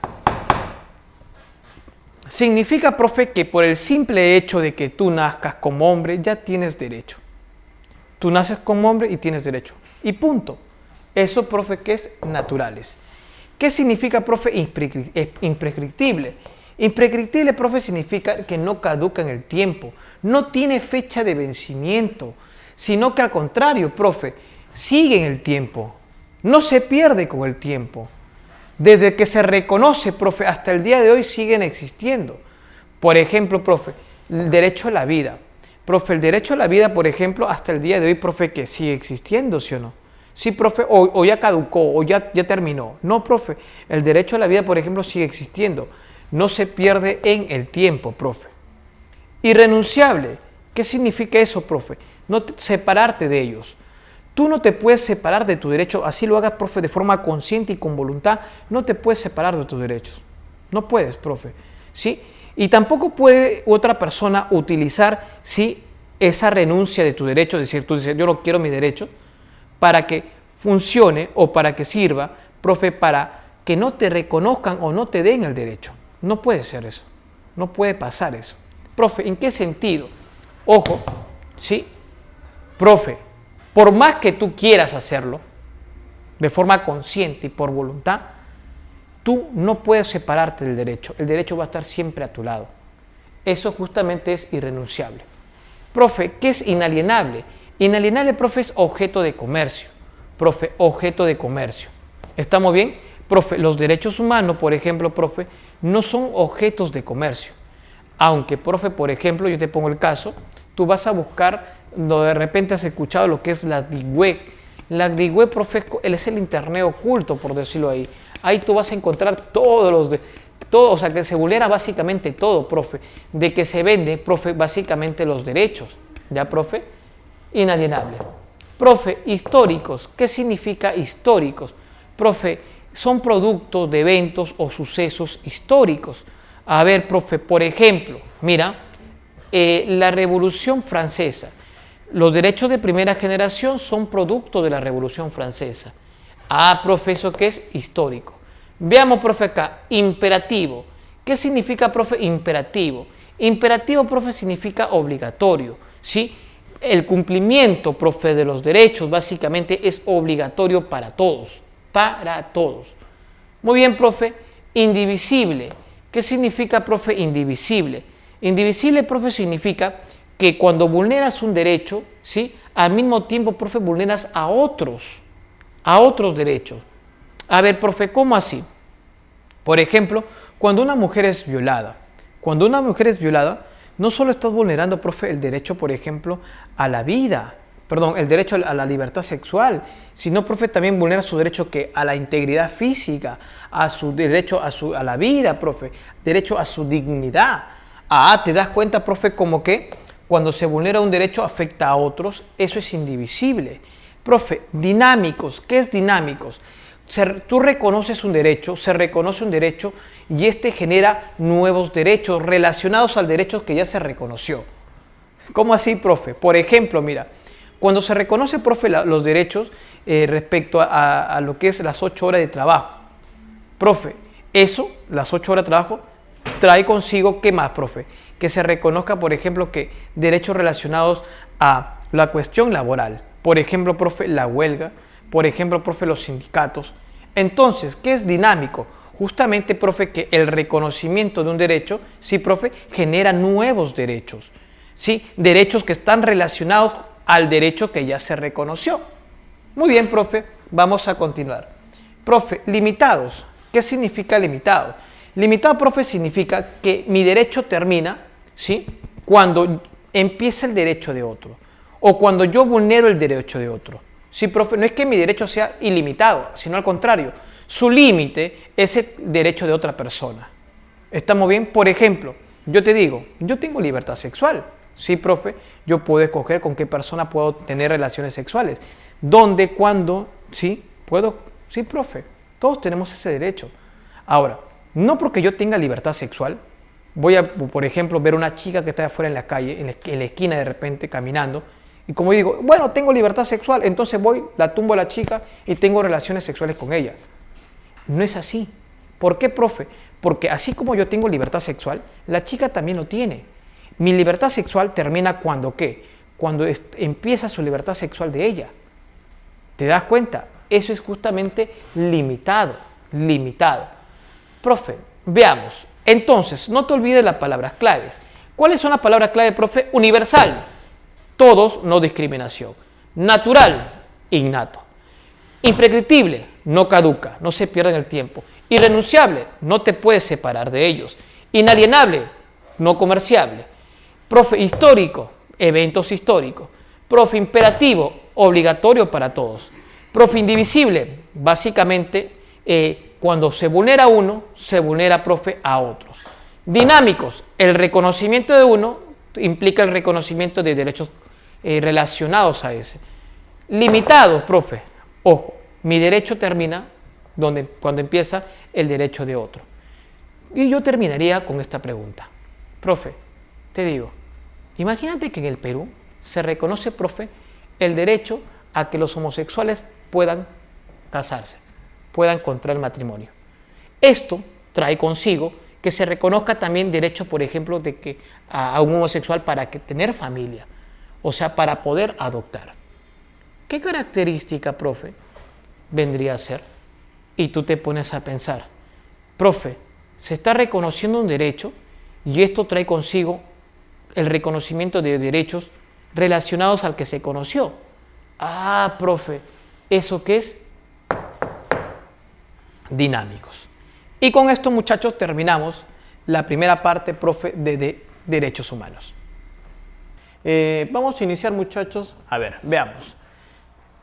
Speaker 1: Significa, profe, que por el simple hecho de que tú nazcas como hombre, ya tienes derecho. Tú naces como hombre y tienes derecho. Y punto. Eso, profe, que es naturales. ¿Qué significa, profe, imprescriptible? Imprescriptible, profe, significa que no caduca en el tiempo. No tiene fecha de vencimiento. Sino que al contrario, profe, sigue en el tiempo. No se pierde con el tiempo. Desde que se reconoce, profe, hasta el día de hoy siguen existiendo. Por ejemplo, profe, el derecho a la vida. Profe, el derecho a la vida, por ejemplo, hasta el día de hoy, profe, que sigue existiendo, ¿sí o no? Sí, profe, o ya caducó, o ya terminó. No, profe, el derecho a la vida, por ejemplo, sigue existiendo. No se pierde en el tiempo, profe. Irrenunciable. ¿Qué significa eso, profe? No separarte de ellos. Tú no te puedes separar de tu derecho, así lo hagas, profe, de forma consciente y con voluntad, no te puedes separar de tus derechos. No puedes, profe, ¿sí? Y tampoco puede otra persona utilizar, ¿sí?, esa renuncia de tu derecho, es decir, tú dices, yo no quiero mi derecho, para que funcione o para que sirva, profe, para que no te reconozcan o no te den el derecho. No puede ser eso, no puede pasar eso. Profe, ¿en qué sentido? Ojo, ¿sí? Profe, por más que tú quieras hacerlo, de forma consciente y por voluntad, tú no puedes separarte del derecho. El derecho va a estar siempre a tu lado. Eso justamente es irrenunciable. Profe, ¿qué es inalienable? Inalienable, profe, es objeto de comercio. Profe, objeto de comercio. ¿Estamos bien? Profe, los derechos humanos, por ejemplo, profe, no son objetos de comercio. Aunque, profe, por ejemplo, yo te pongo el caso, tú vas a buscar no, de repente has escuchado lo que es la Deep Web. La Deep Web, profe, es el internet oculto, por decirlo ahí. Ahí tú vas a encontrar todos los... todo, o sea, que se vulnera básicamente todo, profe. De que se vende, profe, básicamente los derechos. ¿Ya, profe? Inalienable. Profe, históricos. ¿Qué significa históricos? Profe, son productos de eventos o sucesos históricos. A ver, profe, por ejemplo, mira, la Revolución Francesa. Los derechos de primera generación son producto de la Revolución Francesa. Ah, profe, ¿eso qué es? Histórico. Veamos, profe, acá, imperativo. ¿Qué significa, profe, imperativo? Imperativo, profe, significa obligatorio, ¿sí? El cumplimiento, profe, de los derechos básicamente es obligatorio para todos, para todos. Muy bien, profe, indivisible. ¿Qué significa, profe, indivisible? Indivisible, profe, significa que cuando vulneras un derecho, ¿sí? Al mismo tiempo, profe, vulneras a otros derechos. A ver, profe, ¿cómo así? Por ejemplo, cuando una mujer es violada, no solo estás vulnerando, profe, el derecho, por ejemplo, a la vida, perdón, el derecho a la libertad sexual, sino, profe, también vulnera su derecho a la integridad física, a su derecho a la vida, profe, derecho a su dignidad. Ah, ¿te das cuenta, profe, como que cuando se vulnera un derecho afecta a otros? Eso es indivisible. Profe, dinámicos. ¿Qué es dinámicos? Tú reconoces un derecho, se reconoce un derecho y este genera nuevos derechos relacionados al derecho que ya se reconoció. ¿Cómo así, profe? Por ejemplo, mira, cuando se reconoce, profe, los derechos respecto a lo que es las 8 horas de trabajo, profe, eso, las 8 horas de trabajo, trae consigo, ¿qué más, profe? Que se reconozca, por ejemplo, que derechos relacionados a la cuestión laboral, por ejemplo, profe, la huelga, por ejemplo, profe, los sindicatos. Entonces, ¿qué es dinámico? Justamente, profe, que el reconocimiento de un derecho, sí, profe, genera nuevos derechos, ¿sí? Derechos que están relacionados al derecho que ya se reconoció. Muy bien, profe, vamos a continuar. Profe, limitados. ¿Qué significa limitado? Limitado, profe, significa que mi derecho termina, ¿sí?, cuando empieza el derecho de otro o cuando yo vulnero el derecho de otro. Sí, profe, no es que mi derecho sea ilimitado, sino al contrario, su límite es el derecho de otra persona. ¿Estamos bien? Por ejemplo, yo te digo, yo tengo libertad sexual. Sí, profe, yo puedo escoger con qué persona puedo tener relaciones sexuales. ¿Dónde? ¿Cuándo? Sí, puedo. Sí, profe, todos tenemos ese derecho. Ahora, no porque yo tenga libertad sexual, voy a, por ejemplo, ver una chica que está afuera en la calle, en la esquina de repente caminando, y como digo, bueno, tengo libertad sexual, entonces voy, la tumbo a la chica y tengo relaciones sexuales con ella. No es así. ¿Por qué, profe? Porque así como yo tengo libertad sexual, la chica también lo tiene. Mi libertad sexual termina cuando, ¿qué? Cuando empieza su libertad sexual de ella. ¿Te das cuenta? Eso es justamente limitado, limitado. Profe, veamos. Entonces, no te olvides las palabras claves. ¿Cuáles son las palabras clave, profe? Universal. Todos, no discriminación. Natural, innato. Imprescriptible, no caduca, no se pierde en el tiempo. Irrenunciable, no te puedes separar de ellos. Inalienable, no comerciable. Profe, histórico, eventos históricos. Profe, imperativo, obligatorio para todos. Profe, indivisible, básicamente cuando se vulnera uno, se vulnera, profe, a otros. Dinámicos, el reconocimiento de uno implica el reconocimiento de derechos relacionados a ese. Limitados, profe, ojo, mi derecho termina cuando empieza el derecho de otro. Y yo terminaría con esta pregunta. Profe, te digo, imagínate que en el Perú se reconoce, profe, el derecho a que los homosexuales puedan casarse, puedan contraer matrimonio. Esto trae consigo que se reconozca también derecho, por ejemplo, de que a un homosexual para tener familia, o sea, para poder adoptar. ¿Qué característica, profe, vendría a ser? Y tú te pones a pensar, profe, se está reconociendo un derecho y esto trae consigo el reconocimiento de derechos relacionados al que se conoció. Ah, profe, ¿eso qué es? Dinámicos. Y con esto, muchachos, terminamos la primera parte, profe, de derechos humanos. Vamos a iniciar, muchachos. A ver, veamos.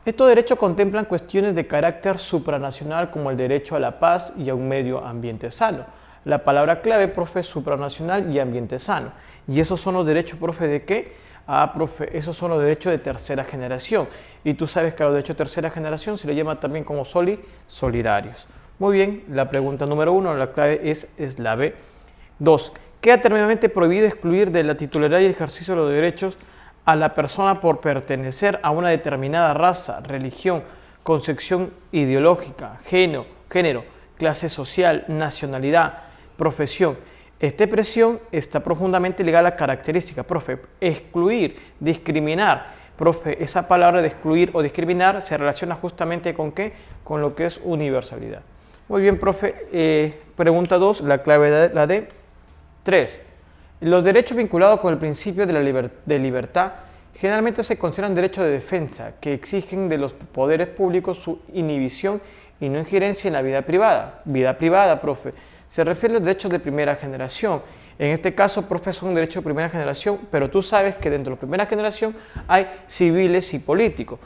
Speaker 1: Estos derechos contemplan cuestiones de carácter supranacional como el derecho a la paz y a un medio ambiente sano. La palabra clave, profe, es supranacional y ambiente sano. ¿Y esos son los derechos, profe, de qué? Ah, profe, esos son los derechos de tercera generación. Y tú sabes que a los derechos de tercera generación se le llama también como solidarios. Muy bien, la pregunta número 1, la clave es la B. 2. Queda terminantemente prohibido excluir de la titularidad y ejercicio de los derechos a la persona por pertenecer a una determinada raza, religión, concepción ideológica, género, clase social, nacionalidad, profesión. Esta expresión está profundamente ligada a la característica, profe. Excluir, discriminar, profe. Esa palabra de excluir o discriminar se relaciona justamente con ¿qué? Con lo que es universalidad. Muy bien, profe. Pregunta 2, la clave la D. 3. Los derechos vinculados con el principio de la libertad generalmente se consideran derechos de defensa que exigen de los poderes públicos su inhibición y no injerencia en la vida privada. Vida privada, profe, se refiere a los derechos de primera generación. En este caso, profe, son derechos de primera generación, pero tú sabes que dentro de la primera generación hay civiles y políticos.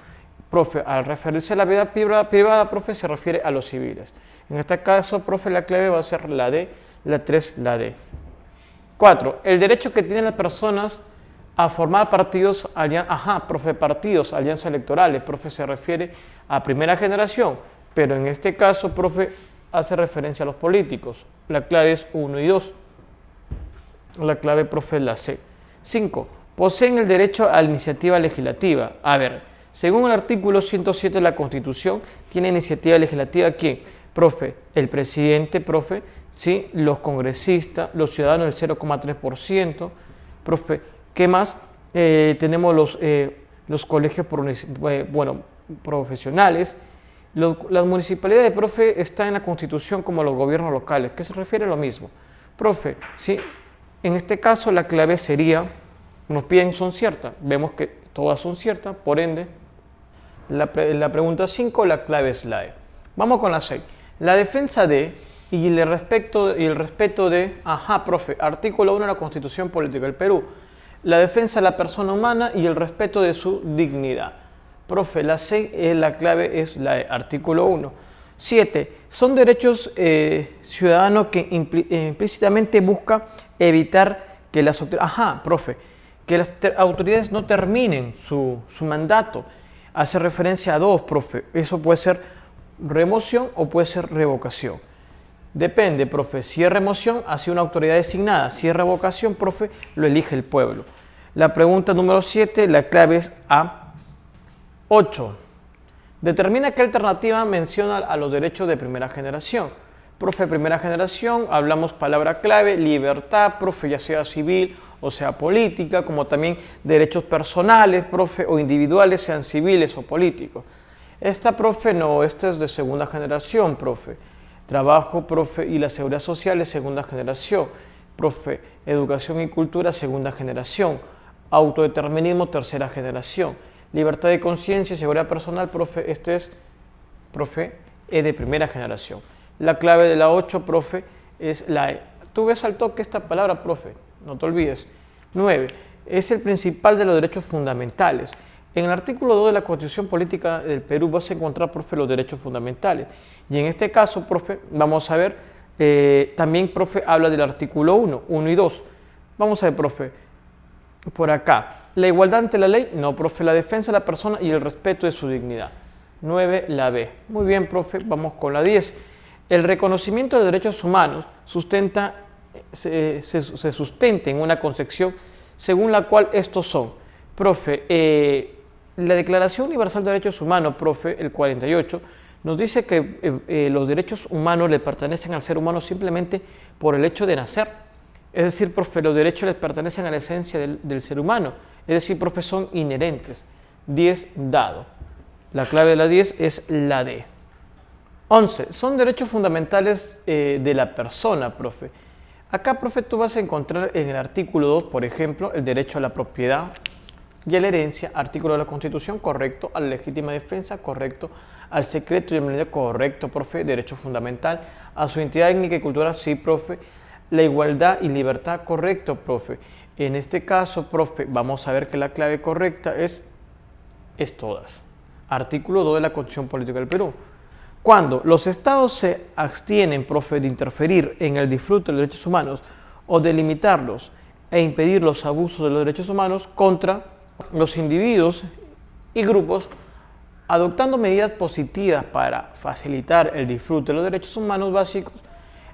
Speaker 1: Profe, al referirse a la vida privada, profe, se refiere a los civiles. En este caso, profe, la clave va a ser la D, la 3, la D. 4. El derecho que tienen las personas a formar partidos, partidos, alianzas electorales, profe, se refiere a primera generación, pero en este caso, profe, hace referencia a los políticos. La clave es 1 y 2. La clave, profe, es la C. 5. Poseen el derecho a la iniciativa legislativa. A ver, según el artículo 107 de la Constitución, tiene iniciativa legislativa ¿quién? Profe, el presidente, profe, ¿sí? Los congresistas, los ciudadanos del 0,3%, profe, ¿qué más? Tenemos los colegios profesionales. Las municipalidades, profe, están en la Constitución como los gobiernos locales, que se refiere a lo mismo. Profe, ¿sí? En este caso la clave sería, nos piden son ciertas, vemos que todas son ciertas, por ende, la pregunta 5, la clave es la E. Vamos con la 6. La defensa de y el respeto de, profe, artículo 1 de la Constitución Política del Perú, la defensa de la persona humana y el respeto de su dignidad. Profe, la C, la clave es la E, artículo 1. 7. Son derechos ciudadanos que implícitamente busca evitar que las autoridades no terminen su mandato. Hace referencia a dos, profe. Eso puede ser remoción o puede ser revocación. Depende, profe. Si es remoción, hace una autoridad designada. Si es revocación, profe, lo elige el pueblo. La pregunta número 7, la clave es A. 8. Determina qué alternativa menciona a los derechos de primera generación. Profe, primera generación, hablamos palabra clave, libertad, profe, ya sea civil o sea política, como también derechos personales, profe, o individuales, sean civiles o políticos. Esta, profe, no, esta es de segunda generación, profe. Trabajo, profe, y la seguridad social es segunda generación. Profe, educación y cultura, segunda generación. Autodeterminismo, tercera generación. Libertad de conciencia y seguridad personal, profe, este es, profe, es de primera generación. La clave de la 8, profe, es la E. Tú ves al toque esta palabra, profe, no te olvides. 9. Es el principal de los derechos fundamentales. En el artículo 2 de la Constitución Política del Perú vas a encontrar, profe, los derechos fundamentales. Y en este caso, profe, vamos a ver, también, profe, habla del artículo 1 y 2. Vamos a ver, profe, por acá. La igualdad ante la ley, no, profe, la defensa de la persona y el respeto de su dignidad. 9, la B. Muy bien, profe, vamos con la 10. El reconocimiento de derechos humanos se sustenta en una concepción según la cual estos son, profe, la Declaración Universal de Derechos Humanos, profe, el 48, nos dice que los derechos humanos le pertenecen al ser humano simplemente por el hecho de nacer. Es decir, profe, los derechos les pertenecen a la esencia del ser humano. Es decir, profe, son inherentes. 10 dado. La clave de la 10 es la D. 11. Son derechos fundamentales de la persona, profe. Acá, profe, tú vas a encontrar en el artículo 2, por ejemplo, el derecho a la propiedad y a la herencia, artículo de la Constitución, correcto, a la legítima defensa, correcto, al secreto y inmunidad, correcto, profe, derecho fundamental, a su identidad étnica y cultural, sí, profe, la igualdad y libertad, correcto, profe. En este caso, profe, vamos a ver que la clave correcta es todas. Artículo 2 de la Constitución Política del Perú. Cuando los estados se abstienen, profe, de interferir en el disfrute de los derechos humanos o de limitarlos e impedir los abusos de los derechos humanos contra los individuos y grupos, adoptando medidas positivas para facilitar el disfrute de los derechos humanos básicos,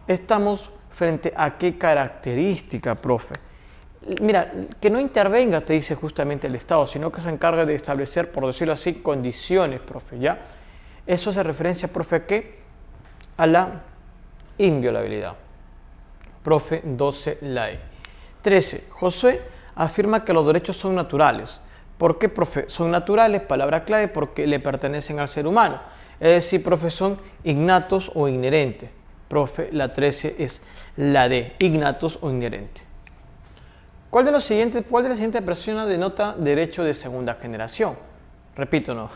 Speaker 1: estamos frente a qué característica, profe. Mira, que no intervenga, te dice justamente el Estado, sino que se encarga de establecer, por decirlo así, condiciones, profe, ¿ya? Eso hace referencia, profe, ¿a qué? A la inviolabilidad. Profe, 12, la E. 13. Josué afirma que los derechos son naturales. ¿Por qué, profe? Son naturales, palabra clave, porque le pertenecen al ser humano. Es decir, profe, son innatos o inherentes. Profe, la 13 es la D, innatos o inherentes. ¿Cuál de las siguientes expresiones denota derecho de segunda generación? Repito, no.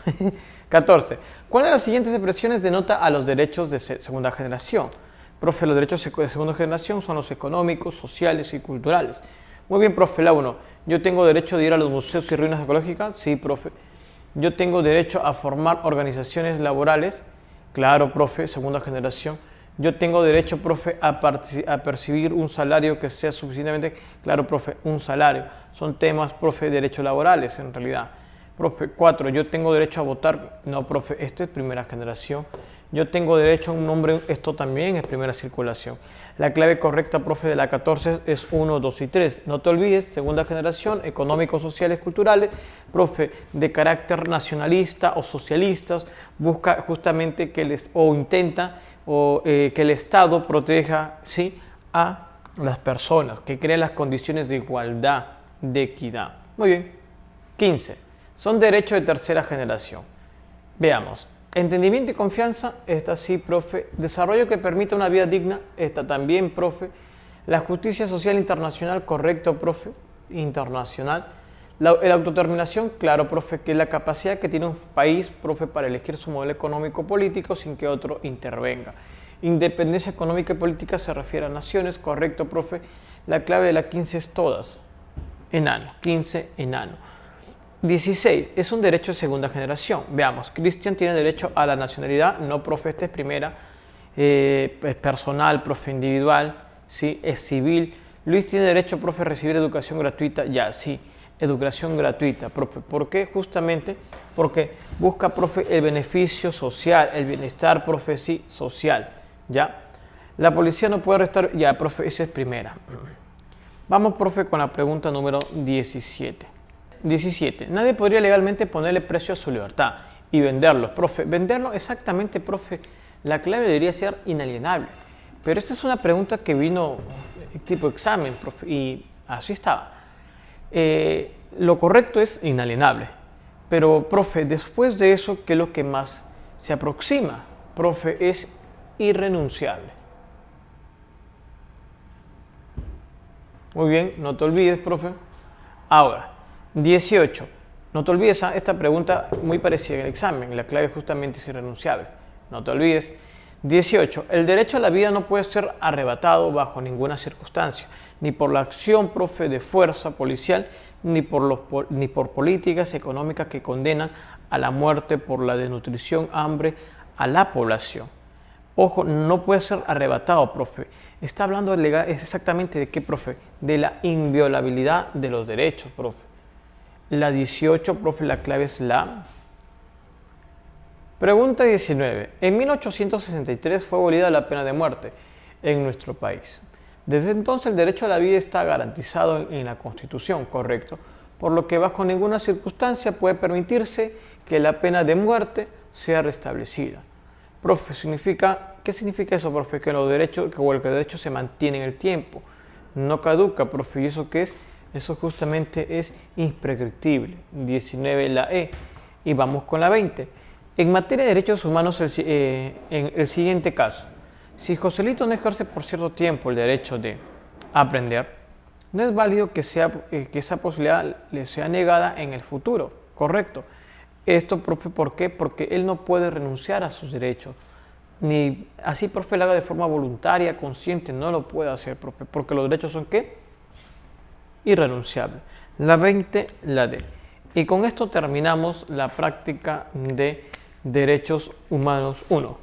Speaker 1: 14. ¿Cuál de las siguientes expresiones denota a los derechos de segunda generación? Profe, los derechos de segunda generación son los económicos, sociales y culturales. Muy bien, profe, la 1. ¿Yo tengo derecho de ir a los museos y ruinas ecológicas? Sí, profe. ¿Yo tengo derecho a formar organizaciones laborales? Claro, profe, segunda generación. ¿Yo tengo derecho, profe, a percibir un salario que sea suficientemente? Claro, profe, un salario. Son temas, profe, de derechos laborales, en realidad. Profe, 4. ¿Yo tengo derecho a votar? No, profe, esto es primera generación. Yo tengo derecho a un nombre, esto también es primera circulación. La clave correcta, profe, de la 14 es 1, 2 y 3. No te olvides, segunda generación, económicos, sociales, culturales. Profe, de carácter nacionalista o socialistas, busca justamente que intenta que el Estado proteja, ¿sí?, a las personas, que cree las condiciones de igualdad, de equidad. Muy bien. 15. Son derechos de tercera generación. Veamos. Entendimiento y confianza, esta sí, profe. Desarrollo que permita una vida digna, esta también, profe. La justicia social internacional, correcto, profe. Internacional. La autodeterminación, claro, profe, que es la capacidad que tiene un país, profe, para elegir su modelo económico-político sin que otro intervenga. Independencia económica y política se refiere a naciones, correcto, profe. La clave de la 15 es todas. Enano, 15, enano. 16. Es un derecho de segunda generación. Veamos, Cristian tiene derecho a la nacionalidad, no, profe, esta es primera, es personal, profe, individual, ¿sí? Es civil. Luis tiene derecho, profe, a recibir educación gratuita, ya, sí, educación gratuita, profe. ¿Por qué? Justamente porque busca, profe, el beneficio social, el bienestar, profe, sí, social, ¿ya? La policía no puede arrestar, ya, profe, esa es primera. Vamos, profe, con la pregunta número 17. 17. Nadie podría legalmente ponerle precio a su libertad y venderlo. Profe, venderlo exactamente, profe. La clave debería ser inalienable. Pero esta es una pregunta que vino tipo examen, profe, y así estaba. Lo correcto es inalienable. Pero, profe, después de eso, ¿qué es lo que más se aproxima? Profe, es irrenunciable. Muy bien, no te olvides, profe. Ahora, 18. No te olvides, esta pregunta muy parecida en el examen. La clave justamente es irrenunciable. No te olvides. 18. El derecho a la vida no puede ser arrebatado bajo ninguna circunstancia, ni por la acción, profe, de fuerza policial, ni por políticas económicas que condenan a la muerte por la desnutrición, hambre a la población. Ojo, no puede ser arrebatado, profe. Está hablando legal, es exactamente de qué, profe. De la inviolabilidad de los derechos, profe. La 18, profe, la clave es la... Pregunta 19. En 1863 fue abolida la pena de muerte en nuestro país. Desde entonces el derecho a la vida está garantizado en la Constitución, correcto, por lo que bajo ninguna circunstancia puede permitirse que la pena de muerte sea restablecida. Profe, ¿qué significa eso, profe? Que el derecho se mantiene en el tiempo, no caduca, profe. ¿Y eso qué es? Eso justamente es imprescriptible. 19, la E. Y vamos con la 20. En materia de derechos humanos, en el siguiente caso, si Joselito no ejerce por cierto tiempo el derecho de aprender, no es válido que esa posibilidad le sea negada en el futuro, ¿correcto? Esto, profe, ¿por qué? Porque él no puede renunciar a sus derechos. Ni así, profe, lo haga de forma voluntaria, consciente, no lo puede hacer, profe, porque los derechos son ¿qué? irrenunciable. La 20, la D. Y con esto terminamos la práctica de Derechos Humanos 1.